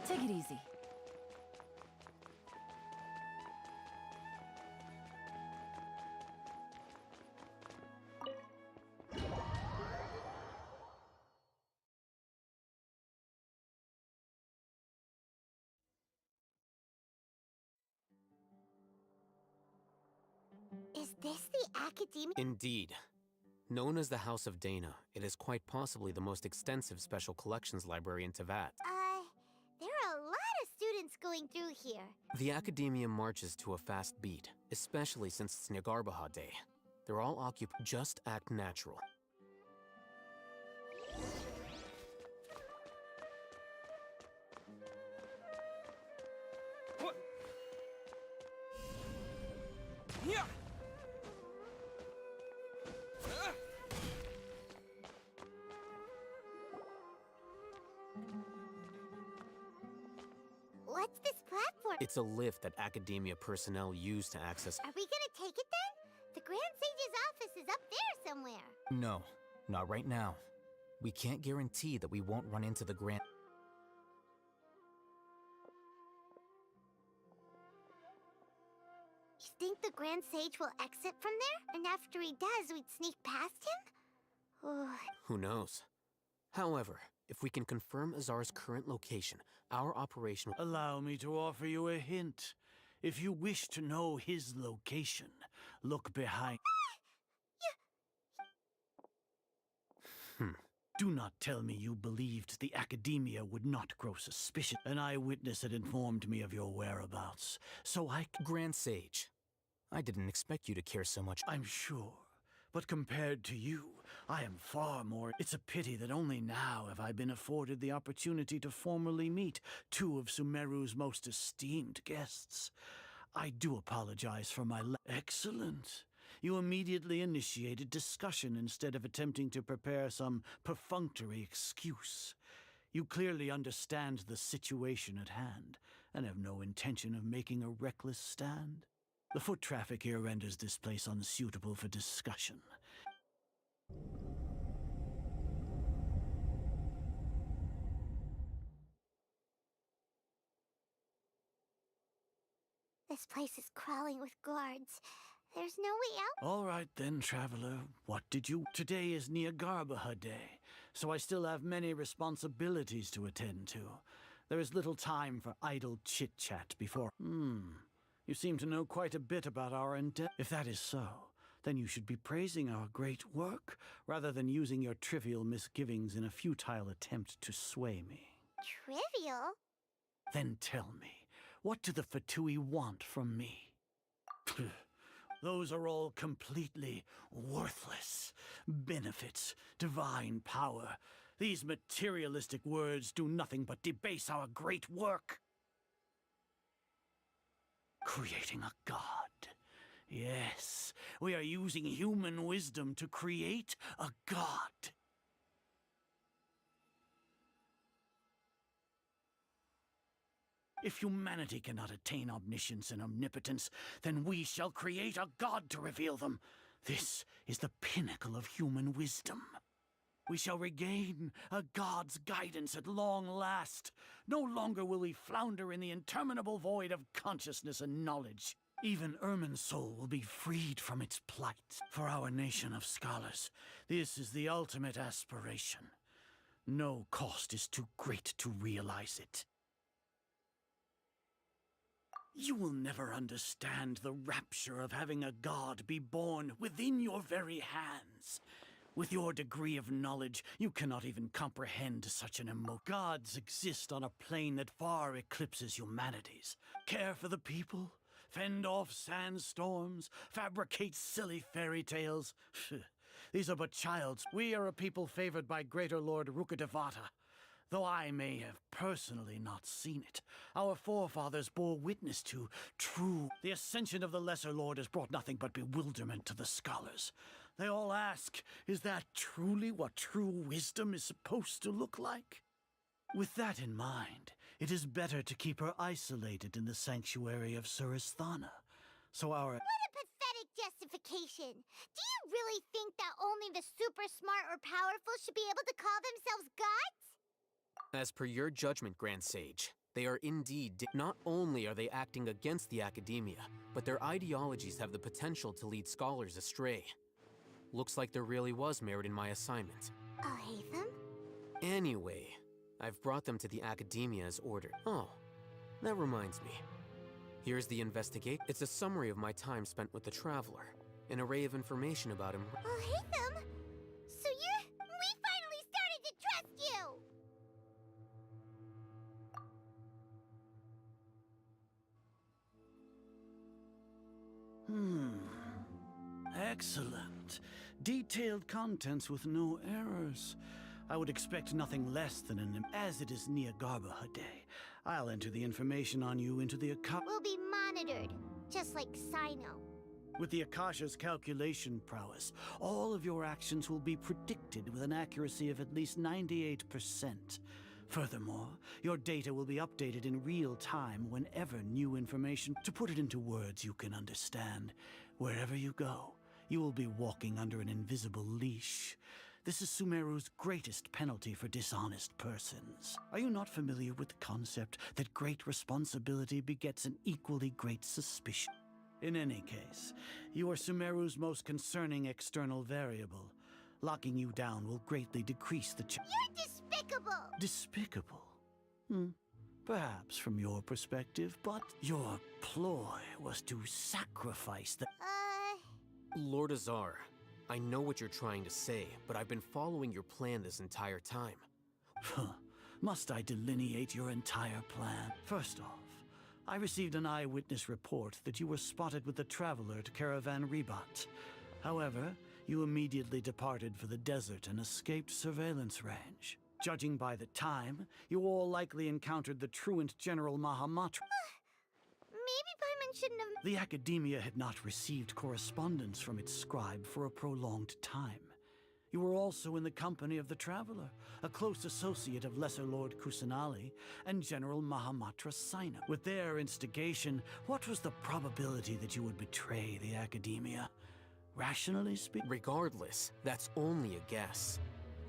Take it easy. Is this the Academia? Indeed. Known as the House of Dana, it is quite possibly the most extensive special collections library in Teyvat. There are a lot of students going through here. The Academia marches to a fast beat, especially since it's Nagarbaha Day. They're all occupied. Just act natural. What? Yeah. What's this platform? It's a lift that Academia personnel use to access... Are we gonna take it then? The Grand Sage's office is up there somewhere. No, not right now. We can't guarantee that we won't run into the Grand... You think the Grand Sage will exit from there? And after he does, we'd sneak past him? Who knows? However, if we can confirm Azar's current location, our operation... Allow me to offer you a hint. If you wish to know his location, look behind... Do not tell me you believed the Academia would not grow suspicious. An eyewitness had informed me of your whereabouts, so I... Grand Sage, I didn't expect you to care so much. I'm sure, but compared to you, I am far more... It's a pity that only now have I been afforded the opportunity to formally meet two of Sumeru's most esteemed guests. I do apologize for my... Excellent. You immediately initiated discussion instead of attempting to prepare some perfunctory excuse. You clearly understand the situation at hand, and have no intention of making a reckless stand. The foot traffic here renders this place unsuitable for discussion. This place is crawling with guards. There's no way out. All right then, traveler. What did you... Today is Neagarbaha Day, so I still have many responsibilities to attend to. There is little time for idle chit-chat before... You seem to know quite a bit about our endeavor. If that is so, then you should be praising our great work, rather than using your trivial misgivings in a futile attempt to sway me. Trivial? Then tell me, what do the Fatui want from me? Those are all completely worthless. Benefits, divine power. These materialistic words do nothing but debase our great work. Creating a god. Yes, we are using human wisdom to create a god. If humanity cannot attain omniscience and omnipotence, then we shall create a god to reveal them. This is the pinnacle of human wisdom. We shall regain a god's guidance at long last. No longer will we flounder in the interminable void of consciousness and knowledge. Even Irminsul will be freed from its plight. For our nation of scholars, this is the ultimate aspiration. No cost is too great to realize it. You will never understand the rapture of having a god be born within your very hands. With your degree of knowledge, you cannot even comprehend such an emotion. Gods exist on a plane that far eclipses humanity's. Care for the people, fend off sandstorms, fabricate silly fairy tales. These are but child's. We are a people favored by Greater Lord Rukkhadevata. Though I may have personally not seen it, our forefathers bore witness to true. The ascension of the Lesser Lord has brought nothing but bewilderment to the scholars. They all ask, is that truly what true wisdom is supposed to look like? With that in mind, it is better to keep her isolated in the sanctuary of Suristhana. So our... What a pathetic justification! Do you really think that only the super smart or powerful should be able to call themselves gods? As per your judgment, Grand Sage, they are indeed... Not only are they acting against the academia, but their ideologies have the potential to lead scholars astray. Looks like there really was merit in my assignment. I'll hate them? Anyway, I've brought them to the academia as ordered. Oh, that reminds me. Here's the investigate. It's a summary of my time spent with the Traveler. An array of information about him. I'll hate them? So we finally started to trust you! Excellent. Detailed contents with no errors. I would expect nothing less than as it is Neagarbaha Day, I'll enter the information on you into the Akasha. We'll be monitored, just like Sino. With the Akasha's calculation prowess, all of your actions will be predicted with an accuracy of at least 98%. Furthermore, your data will be updated in real time whenever new information... To put it into words you can understand, wherever you go, you will be walking under an invisible leash. This is Sumeru's greatest penalty for dishonest persons. Are you not familiar with the concept that great responsibility begets an equally great suspicion? In any case, you are Sumeru's most concerning external variable. Locking you down will greatly decrease the You're despicable! Despicable? Perhaps from your perspective, but your ploy was to sacrifice the... Lord Azar, I know what you're trying to say, but I've been following your plan this entire time. Must I delineate your entire plan? First off, I received an eyewitness report that you were spotted with the Traveler at Caravan Ribat. However, you immediately departed for the desert and escaped surveillance range. Judging by the time, you all likely encountered the truant General Mahamatra. Maybe Paimon shouldn't have... The Academia had not received correspondence from its scribe for a prolonged time. You were also in the company of the Traveler, a close associate of Lesser Lord Kusanali and General Mahamatra Sino. With their instigation, what was the probability that you would betray the Academia? Rationally speaking? Regardless, that's only a guess.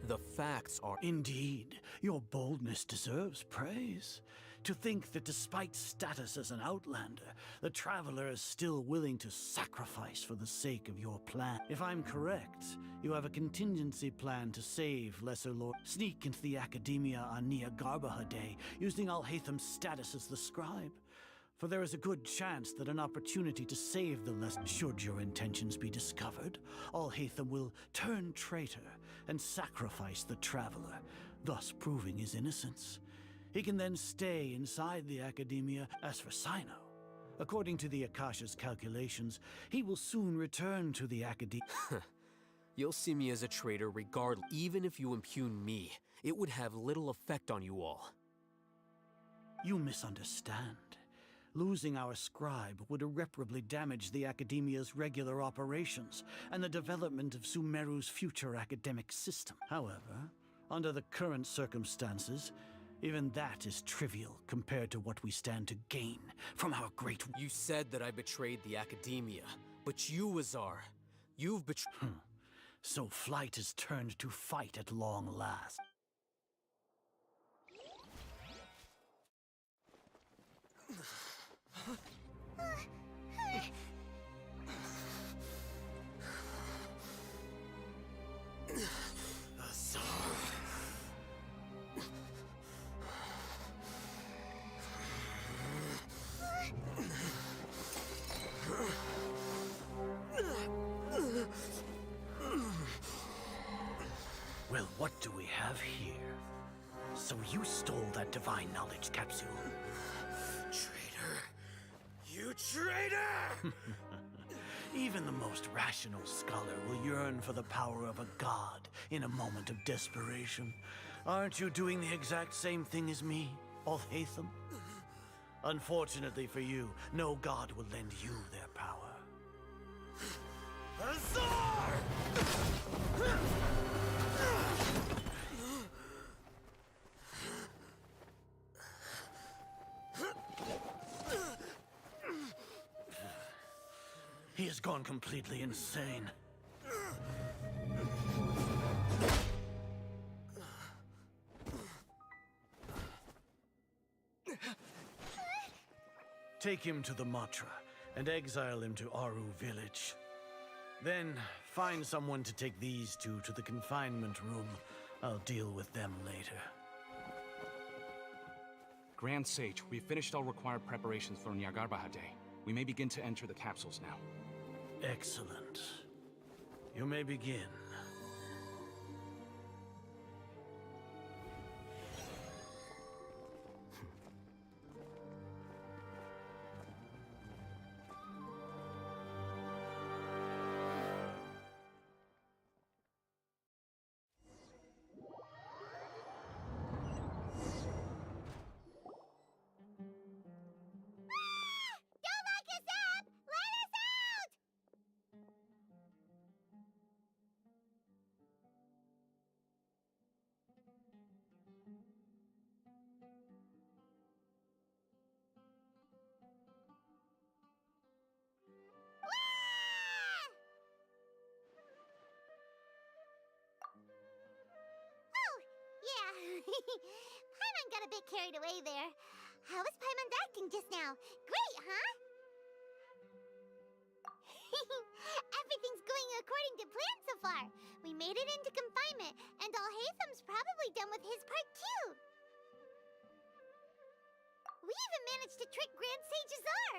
The facts are... Indeed, your boldness deserves praise. To think that despite status as an outlander, the Traveler is still willing to sacrifice for the sake of your plan. If I'm correct, you have a contingency plan to save Lesser Lord. Sneak into the Academia on Nia Garbaha Day, using Alhaitham's status as the scribe. For there is a good chance that an opportunity to save the Lesser, should your intentions be discovered, Alhaitham will turn traitor and sacrifice the Traveler, thus proving his innocence. He can then stay inside the Academia. As for Sino, according to the Akasha's calculations, he will soon return to the Academia. You'll see me as a traitor regardless. Even if you impugn me, it would have little effect on you all. You misunderstand. Losing our scribe would irreparably damage the Academia's regular operations and the development of Sumeru's future academic system. However, under the current circumstances, even that is trivial compared to what we stand to gain from our great... You said that I betrayed the Academia, but you, Azar, you've betrayed... So flight has turned to fight at long last. Well, what do we have here? So you stole that divine knowledge capsule. Traitor! You traitor! Even the most rational scholar will yearn for the power of a god in a moment of desperation. Aren't you doing the exact same thing as me, Alhaitham? Unfortunately for you, no god will lend you their power. Azar! He has gone completely insane. Take him to the Matra and exile him to Aru village. Then find someone to take these two to the confinement room. I'll deal with them later. Grand Sage, we've finished all required preparations for Nyagarbha Day. We may begin to enter the capsules now. Excellent. You may begin. Paimon got a bit carried away there. How was Paimon's acting just now? Great, huh? Everything's going according to plan so far. We made it into confinement, and Alhaitham's probably done with his part too. We even managed to trick Grand Sage Azar.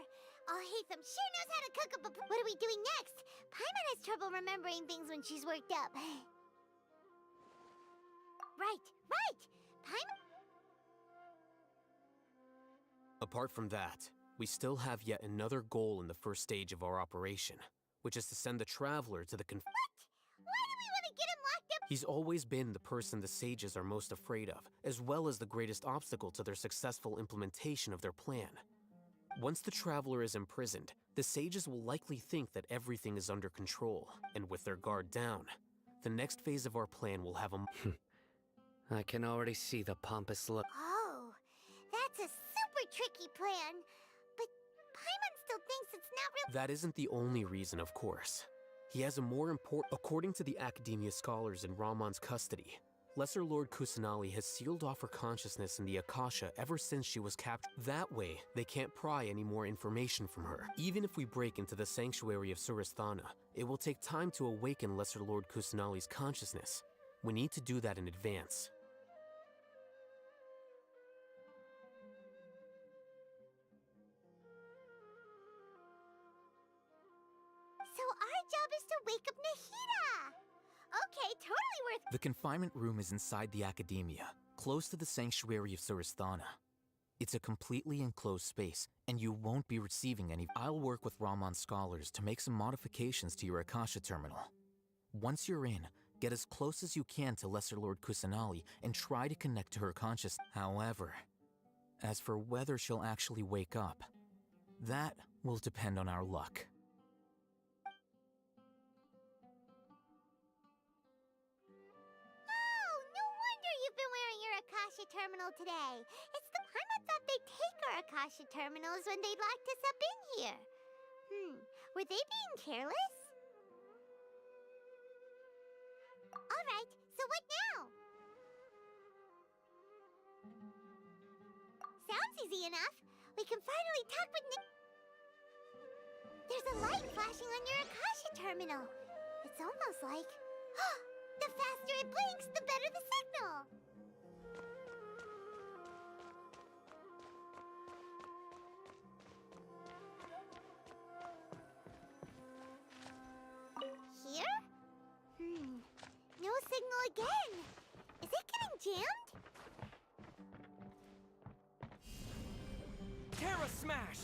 Alhaitham sure knows how to cook up a... What are we doing next? Paimon has trouble remembering things when she's worked up. Right. Paimon... Apart from that, we still have yet another goal in the first stage of our operation, which is to send the Traveler to the What? Why do we want to get him locked up? He's always been the person the sages are most afraid of, as well as the greatest obstacle to their successful implementation of their plan. Once the traveler is imprisoned, the sages will likely think that everything is under control, and with their guard down, the next phase of our plan will have a... I can already see the pompous look. Oh, that's a super tricky plan. But Paimon still thinks it's not real. That isn't the only reason, of course. He has a more important... According to the Academia scholars in Ramon's custody, Lesser Lord Kusanali has sealed off her consciousness in the Akasha ever since she was captured. That way, they can't pry any more information from her. Even if we break into the sanctuary of Surasthana, it will take time to awaken Lesser Lord Kusanali's consciousness. We need to do that in advance. So our job is to wake up Nahida! Okay, totally worth... The confinement room is inside the Academia, close to the sanctuary of Surasthana. It's a completely enclosed space, and you won't be receiving any... I'll work with Ramon's scholars to make some modifications to your Akasha terminal. Once you're in, get as close as you can to Lesser Lord Kusanali and try to connect to her consciousness. However, as for whether she'll actually wake up, that will depend on our luck. Oh, no wonder you've been wearing your Akasha terminal today. It's the Paimon thought they'd take our Akasha terminals when they locked us up in here. Were they being careless? Alright, so what now? Sounds easy enough. We can finally talk with Nick. There's a light flashing on your Akasha terminal. It's almost like... The faster it blinks, the better the signal! Here? No signal again! Is it getting jammed? Terra Smash!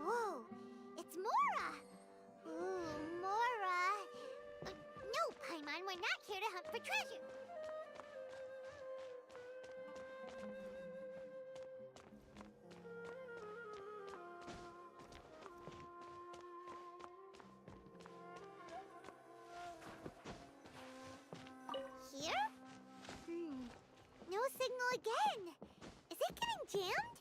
Whoa, it's Mora! Ooh, Mora! No, Paimon, we're not here to hunt for treasure. Here? No signal again. Is it getting jammed?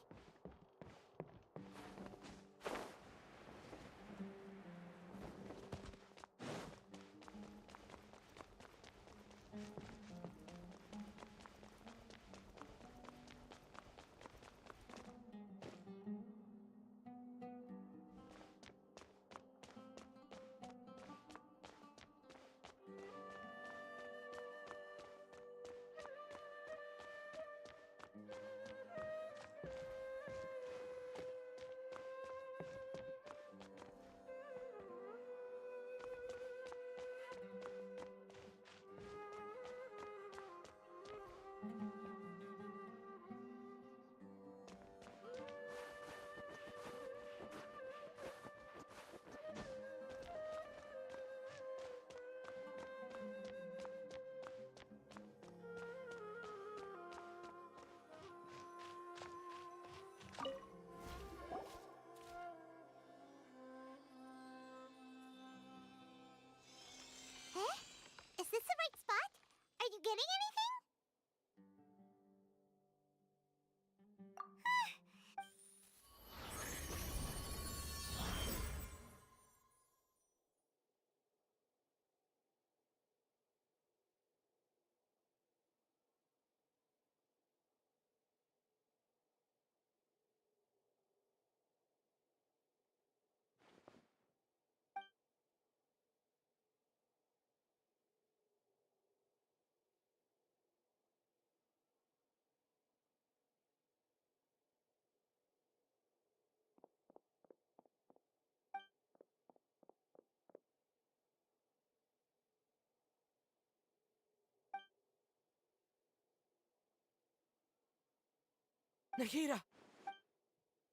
Nahida!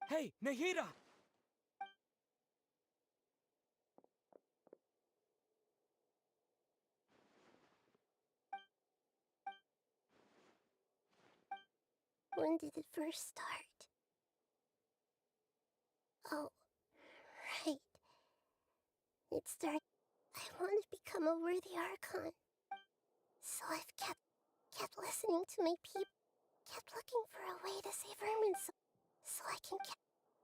Hey, Nahida! When did it first start? Oh, right. It started. I want to become a worthy Archon. So I've kept listening to my people, kept looking for a way to save Ermin so I can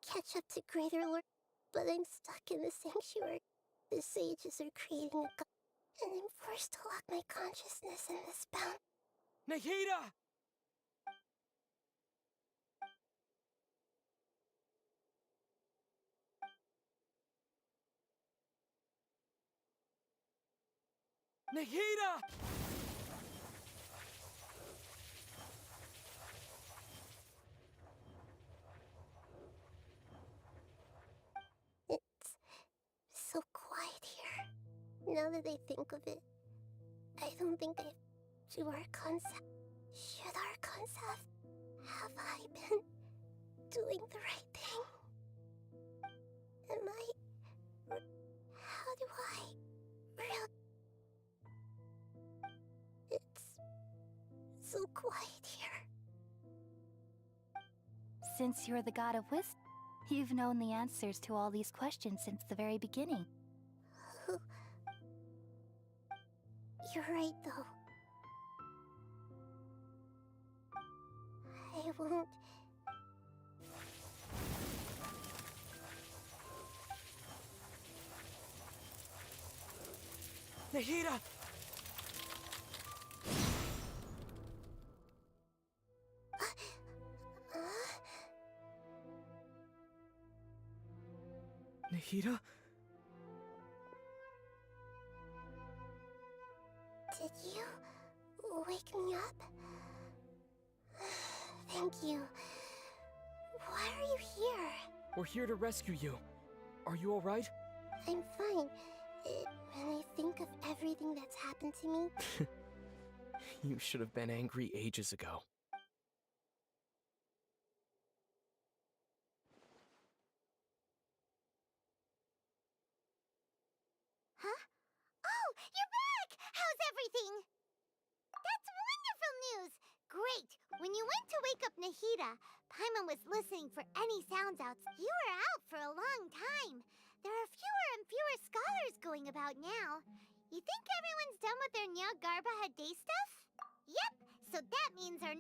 catch up to Greater Lord. But I'm stuck in the sanctuary. The sages are creating a god, and I'm forced to lock my consciousness in this bound. Nahida! Nahida! It's so quiet here. Now that I think of it, I don't think should Archons have I been doing the right thing? Am I... How do I... Really... It's so quiet here. Since you're the god of wisdom, you've known the answers to all these questions since the very beginning. You're right, though. I won't... Nahida! Nahida? Did you wake me up? Thank you. Why are you here? We're here to rescue you. Are you alright? I'm fine. When I think of everything that's happened to me... You should have been angry ages ago. Huh? Oh, you're back! How's everything? That's wonderful news! Great! When you went to wake up Nahida, Paimon was listening for any sounds outs. You were out for a long time. There are fewer and fewer scholars going about now. You think everyone's done with their Nyagarba Day stuff? Yep, so that means our...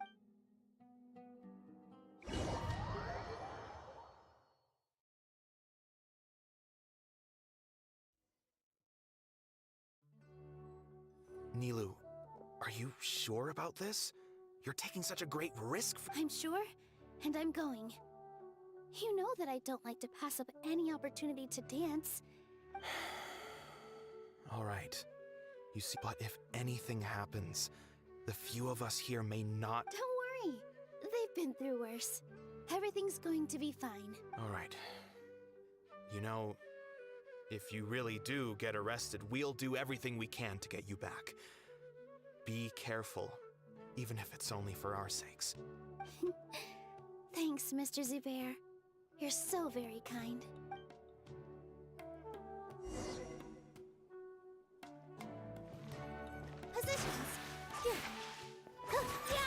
Nilu, are you sure about this? You're taking such a great risk for— I'm sure, and I'm going. You know that I don't like to pass up any opportunity to dance. Alright. You see, but if anything happens, the few of us here may not— Don't worry. They've been through worse. Everything's going to be fine. Alright. You know, if you really do get arrested, we'll do everything we can to get you back. Be careful, even if it's only for our sakes. Thanks, Mr. Zubair. You're so very kind. Positions! Here! Yeah!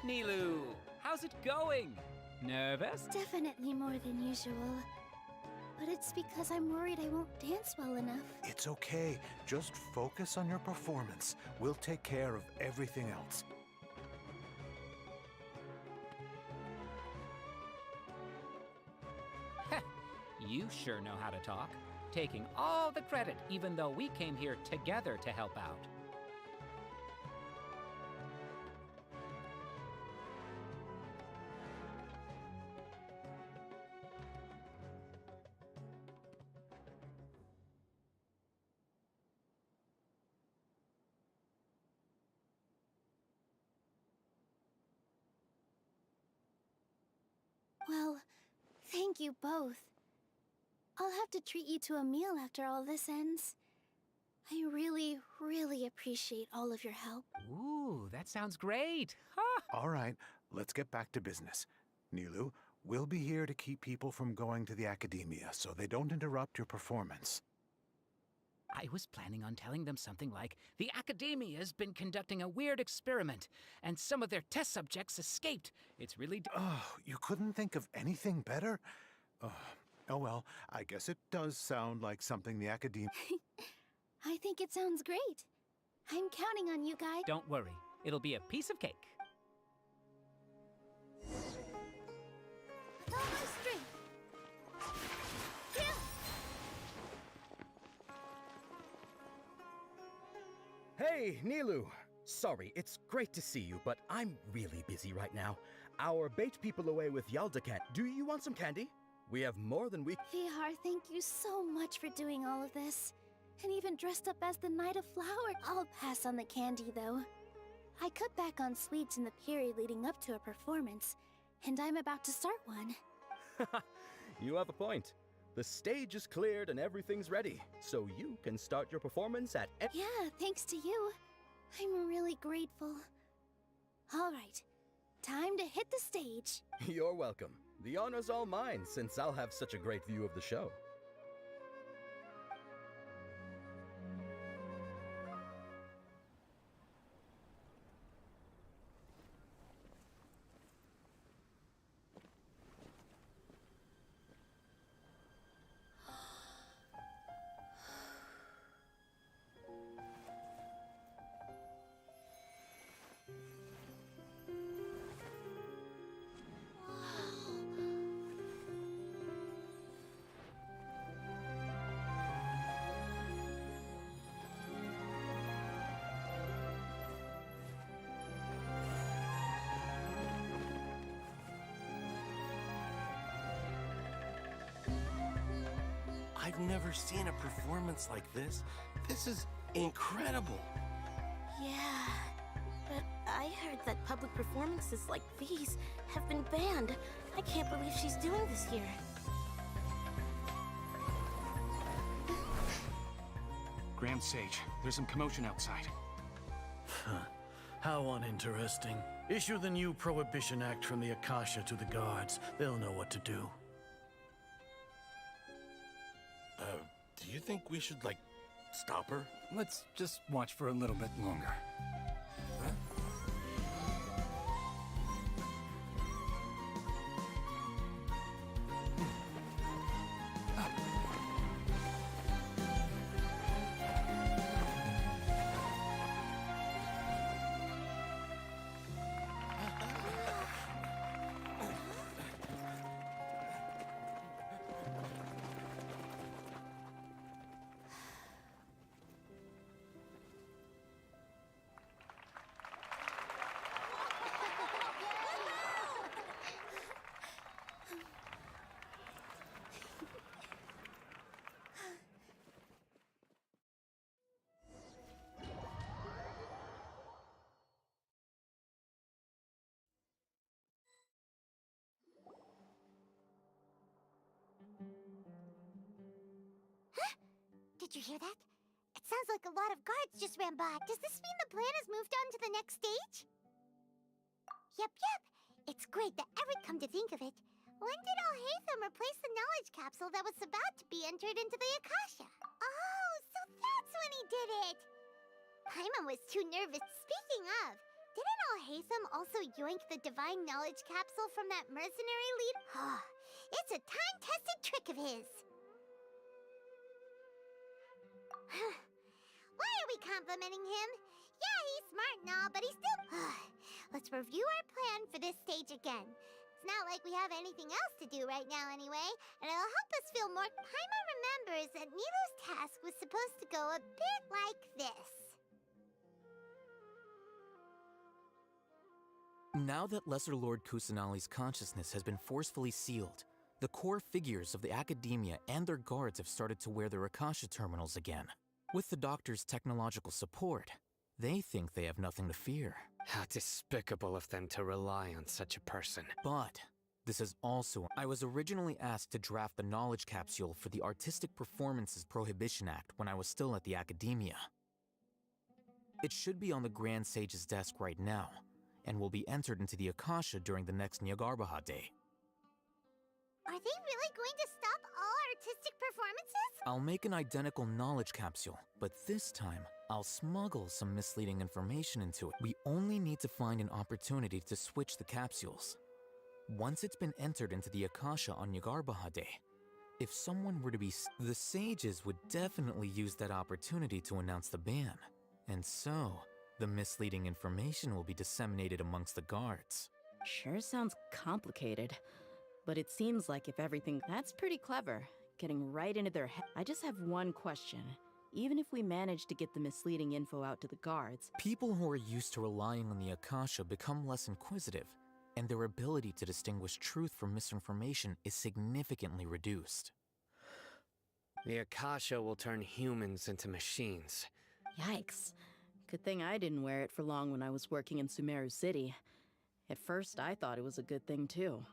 Nilu! How's it going? Nervous? Definitely more than usual. But it's because I'm worried I won't dance well enough. It's okay. Just focus on your performance. We'll take care of everything else. You sure know how to talk. Taking all the credit, even though we came here together to help out. Well, thank you both. I'll have to treat you to a meal after all this ends. I really, really appreciate all of your help. Ooh, that sounds great. All right, let's get back to business. Nilu, we'll be here to keep people from going to the academia so they don't interrupt your performance. I was planning on telling them something like, the Academia's been conducting a weird experiment, and some of their test subjects escaped. It's really... Oh, you couldn't think of anything better? Oh well, I guess it does sound like something the academia... I think it sounds great. I'm counting on you guys. Don't worry. It'll be a piece of cake. With all my strength. Hey, Nilu! Sorry, it's great to see you, but I'm really busy right now. Our bait people away with Yaldacat. Do you want some candy? We have more than we... Vihar, thank you so much for doing all of this. And even dressed up as the Knight of Flower. I'll pass on the candy, though. I cut back on sweets in the period leading up to a performance, and I'm about to start one. You have a point. The stage is cleared and everything's ready, so you can start your performance at... Yeah, thanks to you. I'm really grateful. All right, time to hit the stage. You're welcome. The honor's all mine, since I'll have such a great view of the show. I've never seen a performance like this. This is incredible. Yeah, but I heard that public performances like these have been banned. I can't believe she's doing this here. Grand Sage, there's some commotion outside. How uninteresting. Issue the new Prohibition Act from the Akasha to the guards. They'll know what to do. Do you think we should, stop her? Let's just watch for a little bit longer. Did you hear that? It sounds like a lot of guards just ran by. Does this mean the plan has moved on to the next stage? Yep. It's great that come to think of it. When did Alhaitham replace the knowledge capsule that was about to be entered into the Akasha? Oh, so that's when he did it! Paimon was too nervous. Speaking of, Didn't Alhaitham also yoink the divine knowledge capsule from that mercenary lead? It's a time-tested trick of his. Why are we complimenting him? Yeah, he's smart and all, but he's still... Let's review our plan for this stage again. It's not like we have anything else to do right now anyway, and it'll help us feel more... Paimon remembers that Nilu's task was supposed to go a bit like this. Now that Lesser Lord Kusanali's consciousness has been forcefully sealed, the core figures of the Academia and their guards have started to wear their Akasha terminals again. With the Doctor's technological support, they think they have nothing to fear. How despicable of them to rely on such a person. But this is also... I was originally asked to draft the knowledge capsule for the Artistic Performances Prohibition Act when I was still at the Academia. It should be on the Grand Sage's desk right now, and will be entered into the Akasha during the next Nyargarbaha Day. Are they really going to stop all artistic performances? I'll make an identical knowledge capsule, but this time, I'll smuggle some misleading information into it. We only need to find an opportunity to switch the capsules. Once it's been entered into the Akasha on Nyargarbaha Day, if someone were to be... The sages would definitely use that opportunity to announce the ban. And so, the misleading information will be disseminated amongst the guards. Sure sounds complicated. But it seems like if everything... That's pretty clever. Getting right into their head. I just have one question. Even if we manage to get the misleading info out to the guards... People who are used to relying on the Akasha become less inquisitive, and their ability to distinguish truth from misinformation is significantly reduced. The Akasha will turn humans into machines. Yikes. Good thing I didn't wear it for long when I was working in Sumeru City. At first, I thought it was a good thing, too.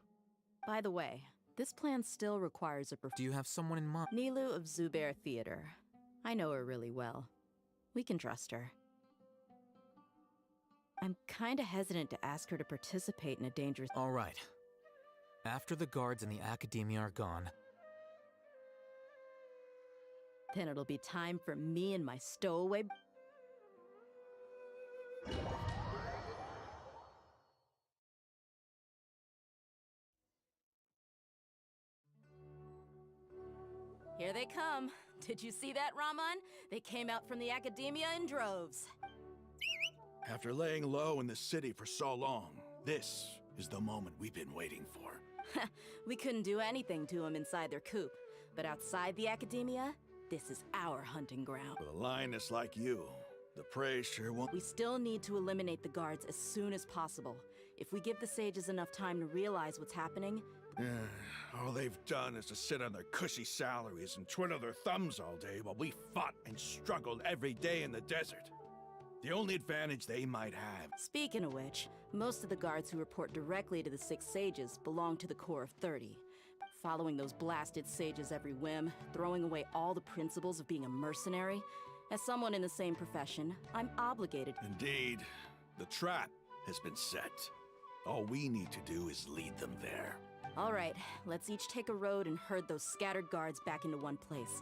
By the way, this plan still requires a... Do you have someone in mind? Nilu of Zubair Theater. I know her really well. We can trust her. I'm kinda hesitant to ask her to participate in a dangerous... All right. After the guards and the Academia are gone... Then it'll be time for me and my stowaway... Here they come. Did you see that, Raman? They came out from the Academia in droves. After laying low in the city for so long, this is the moment we've been waiting for. We couldn't do anything to them inside their coop. But outside the Academia, this is our hunting ground. With a lioness like you, the prey sure won't... We still need to eliminate the guards as soon as possible. If we give the sages enough time to realize what's happening... All they've done is to sit on their cushy salaries and twiddle their thumbs all day while we fought and struggled every day in the desert. The only advantage they might have... Speaking of which, most of the guards who report directly to the 6 sages belong to the Corps of 30. Following those blasted sages every whim, throwing away all the principles of being a mercenary. As someone in the same profession, I'm obligated... Indeed. The trap has been set. All we need to do is lead them there. All right, let's each take a road and herd those scattered guards back into one place.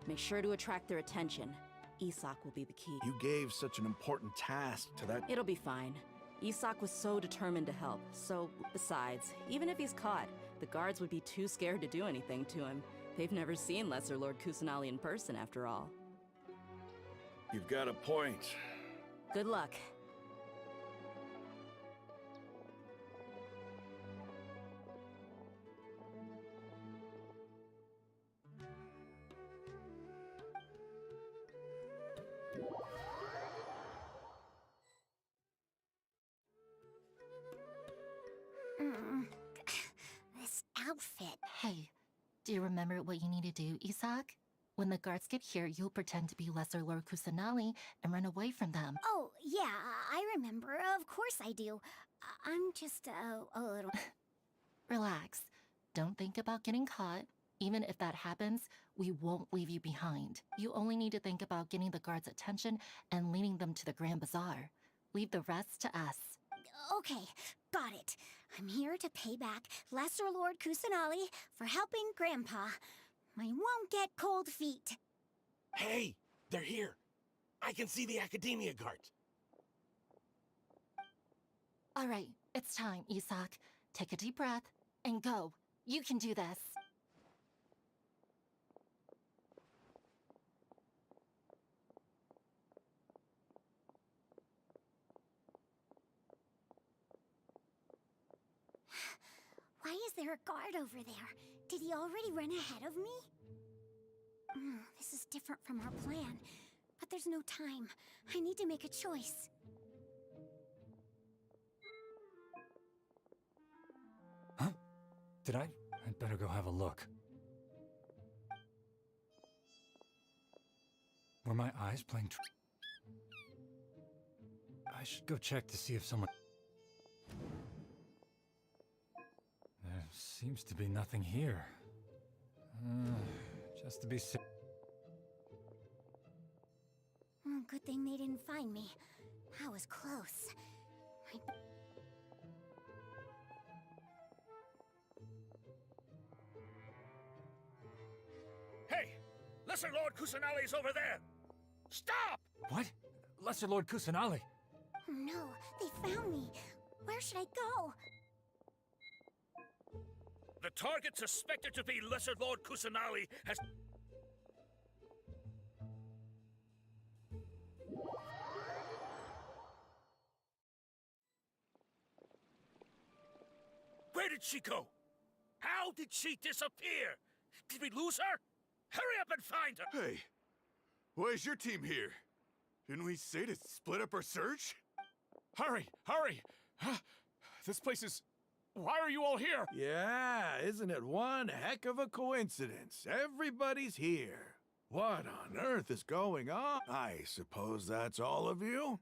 Make sure to attract their attention. Isak will be the key. You gave such an important task to that... It'll be fine. Isak was so determined to help, so besides, even if he's caught, the guards would be too scared to do anything to him. They've never seen Lesser Lord Kusanali in person, after all. You've got a point. Good luck. This outfit. Hey, do you remember what you need to do, Isak? When the guards get here, you'll pretend to be Lesser Lord Kusanali and run away from them. Oh, yeah, I remember. Of course I do. I'm just a little... Relax. Don't think about getting caught. Even if that happens, we won't leave you behind. You only need to think about getting the guards' attention and leading them to the Grand Bazaar. Leave the rest to us. Okay, got it. I'm here to pay back Lesser Lord Kusanali for helping Grandpa. I won't get cold feet. Hey, they're here. I can see the Academia guards. All right, it's time, Isak. Take a deep breath and go. You can do this. Why is there a guard over there? Did he already run ahead of me? This is different from our plan. But there's no time. I need to make a choice. Huh? Did I? I'd better go have a look. Were my eyes playing I should go check to see if someone... There seems to be nothing here. Just to be safe. Good thing they didn't find me. I was close. Hey! Lesser Lord Kusanali's over there! Stop! What? Lesser Lord Kusanali? Oh no, they found me. Where should I go? The target suspected to be Lesser Lord Kusanali has... Where did she go? How did she disappear? Did we lose her? Hurry up and find her! Hey, why is your team here? Didn't we say to split up our search? Hurry! Hurry! This place is... Why are you all here? Yeah, isn't it one heck of a coincidence? Everybody's here. What on earth is going on? I suppose that's all of you?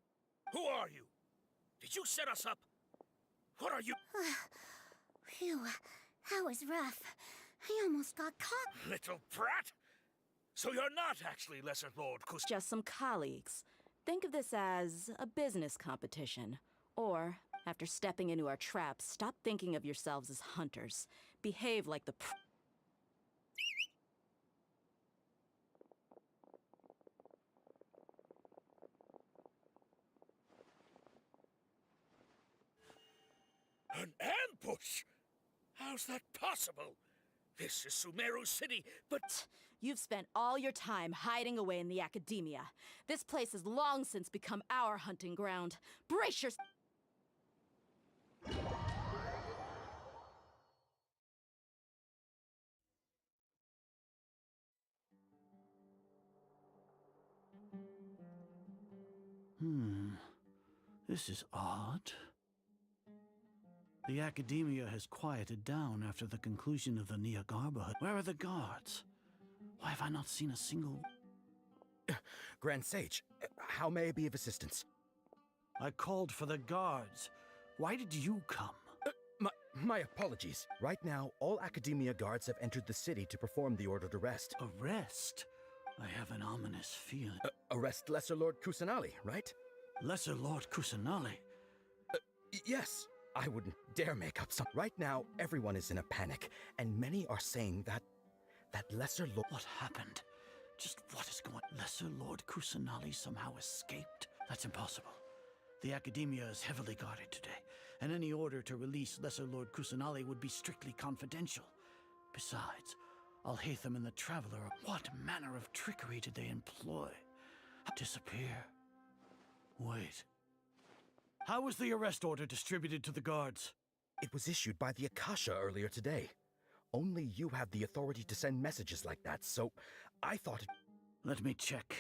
Who are you? Did you set us up? What are you? Phew, that was rough. I almost got caught. Little brat! So you're not actually Lesser Lord Kus... Just some colleagues. Think of this as a business competition. Or, after stepping into our traps, stop thinking of yourselves as hunters. Behave like the An ambush? How's that possible? This is Sumeru City, but... You've spent all your time hiding away in the academia. This place has long since become our hunting ground. Brace yourself. This is odd. The academia has quieted down after the conclusion of the Niagarba. Where are the guards? Why have I not seen a single... Grand Sage, how may I be of assistance? I called for the guards. Why did you come? My apologies. Right now, all Academia guards have entered the city to perform the ordered arrest. Arrest? I have an ominous feeling. Arrest Lesser Lord Kusanali, right? Lesser Lord Kusanali? Yes. I wouldn't dare make up some... Right now, everyone is in a panic, and many are saying that Lesser Lord... What happened? Just what is going... Lesser Lord Kusanali somehow escaped? That's impossible. The Academia is heavily guarded today, and any order to release Lesser Lord Kusanali would be strictly confidential. Besides, Alhaitham and the Traveler... What manner of trickery did they employ? Disappear? Wait. How was the arrest order distributed to the guards? It was issued by the Akasha earlier today. Only you have the authority to send messages like that, so I thought it... Let me check.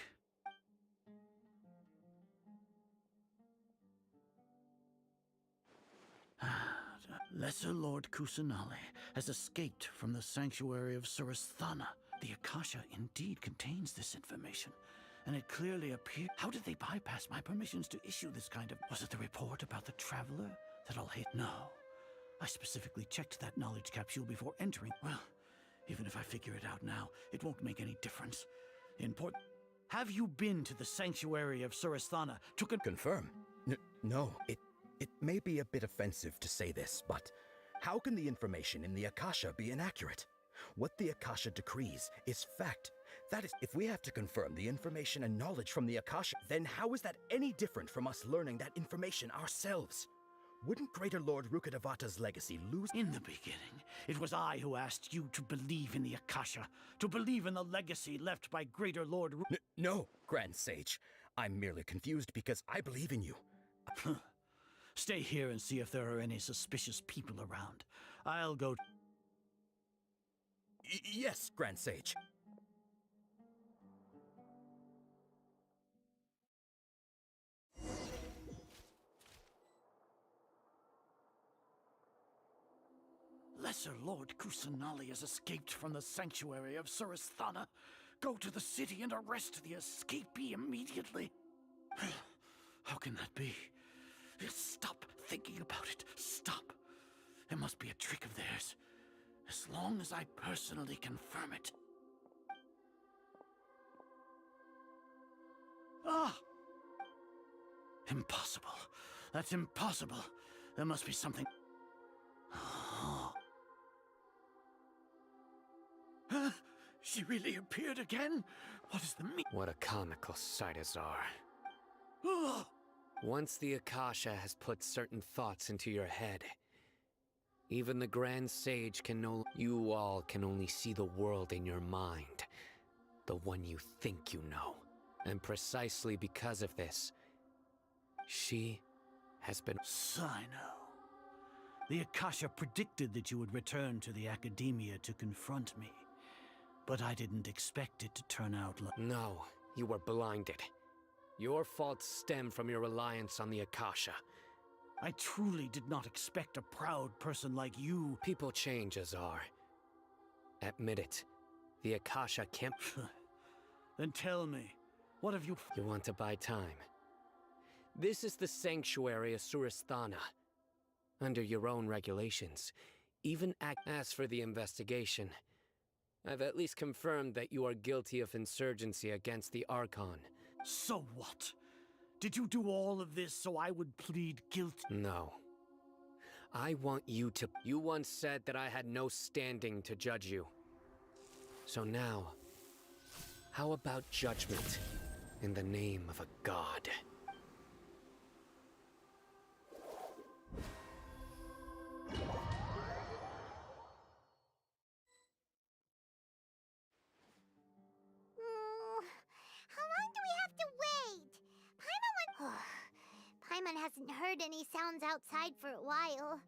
Lesser Lord Kusanali has escaped from the sanctuary of Surasthana. The Akasha indeed contains this information, and it clearly appears... How did they bypass my permissions to issue this kind of... Was it the report about the Traveler that I'll hate? No. I specifically checked that knowledge capsule before entering. Well, even if I figure it out now, it won't make any difference. Have you been to the sanctuary of Surasthana to confirm? No, it may be a bit offensive to say this, but how can the information in the Akasha be inaccurate? What the Akasha decrees is fact. That is, if we have to confirm the information and knowledge from the Akasha, then how is that any different from us learning that information ourselves? wouldn't Greater Lord Rukkhadevata's legacy lose? In the beginning, it was I who asked you to believe in the Akasha, to believe in the legacy left by Greater Lord No, Grand Sage. I'm merely confused because I believe in you. Stay here and see if there are any suspicious people around. I'll go... Yes, Grand Sage. Lesser Lord Kusanali has escaped from the sanctuary of Suristhana. Go to the city and arrest the escapee immediately. How can that be? Stop thinking about it. Stop. It must be a trick of theirs. As long as I personally confirm it. Ah! Impossible. That's impossible. There must be something... Huh? She really appeared again? What is the What a comical sight, Azar. Oh! Once the Akasha has put certain thoughts into your head, even the Grand Sage can no... You all can only see the world in your mind. The one you think you know. And precisely because of this, she has been... Sino. The Akasha predicted that you would return to the Academia to confront me. But I didn't expect it to turn out like... No, you were blinded. Your faults stem from your reliance on the Akasha. I truly did not expect a proud person like you... People change, Azar. Admit it. The Akasha can't... Then tell me, what have you... You want to buy time? This is the sanctuary of Suristhana. Under your own regulations. Even as for the investigation, I've at least confirmed that you are guilty of insurgency against the Archon. So what? Did you do all of this so I would plead guilty? No. I want you to... You once said that I had no standing to judge you. So now, how about judgment in the name of a god? How long do we have to wait? Paimon hasn't heard any sounds outside for a while.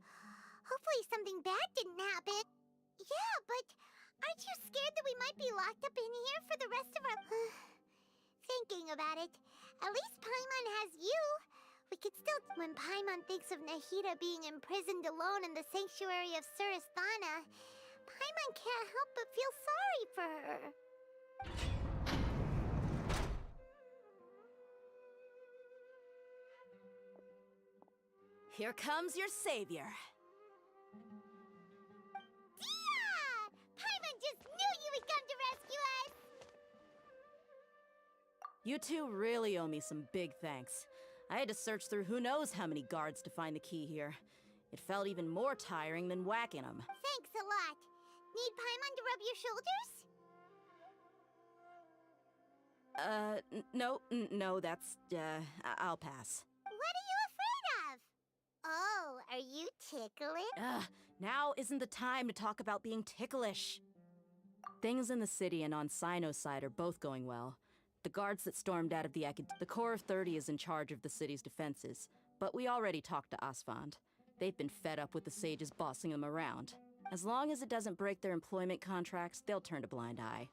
Hopefully something bad didn't happen. Yeah, but aren't you scared that we might be locked up in here for the rest of our... Thinking about it, at least Paimon has you. We could still... When Paimon thinks of Nahida being imprisoned alone in the sanctuary of Suristhana, Paimon can't help but feel sorry for her. Here comes your savior. Yeah! Paimon just knew you would come to rescue us! You two really owe me some big thanks. I had to search through who knows how many guards to find the key here. It felt even more tiring than whacking them. Thanks a lot. Need Paimon to rub your shoulders? No, that's, I'll pass. What are you afraid of? Oh, are you ticklish? Now isn't the time to talk about being ticklish. Things in the city and on Sino's side are both going well. The guards that stormed out of the Corps of 30 is in charge of the city's defenses, but we already talked to Asfand. They've been fed up with the sages bossing them around. As long as it doesn't break their employment contracts, they'll turn a blind eye.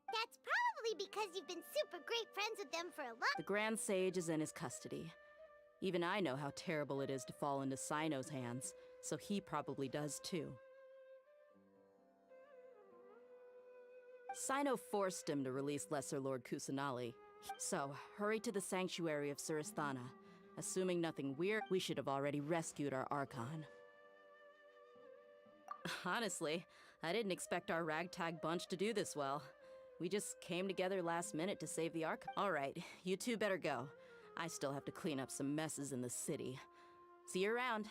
That's probably because you've been super great friends with them for a long... The Grand Sage is in his custody. Even I know how terrible it is to fall into Sino's hands, so he probably does too. Sino forced him to release Lesser Lord Kusanali. So, hurry to the sanctuary of Suristhana. Assuming nothing weird, we should have already rescued our Archon. Honestly, I didn't expect our ragtag bunch to do this well. We just came together last minute to save the Archon. Alright, you two better go. I still have to clean up some messes in the city. See you around.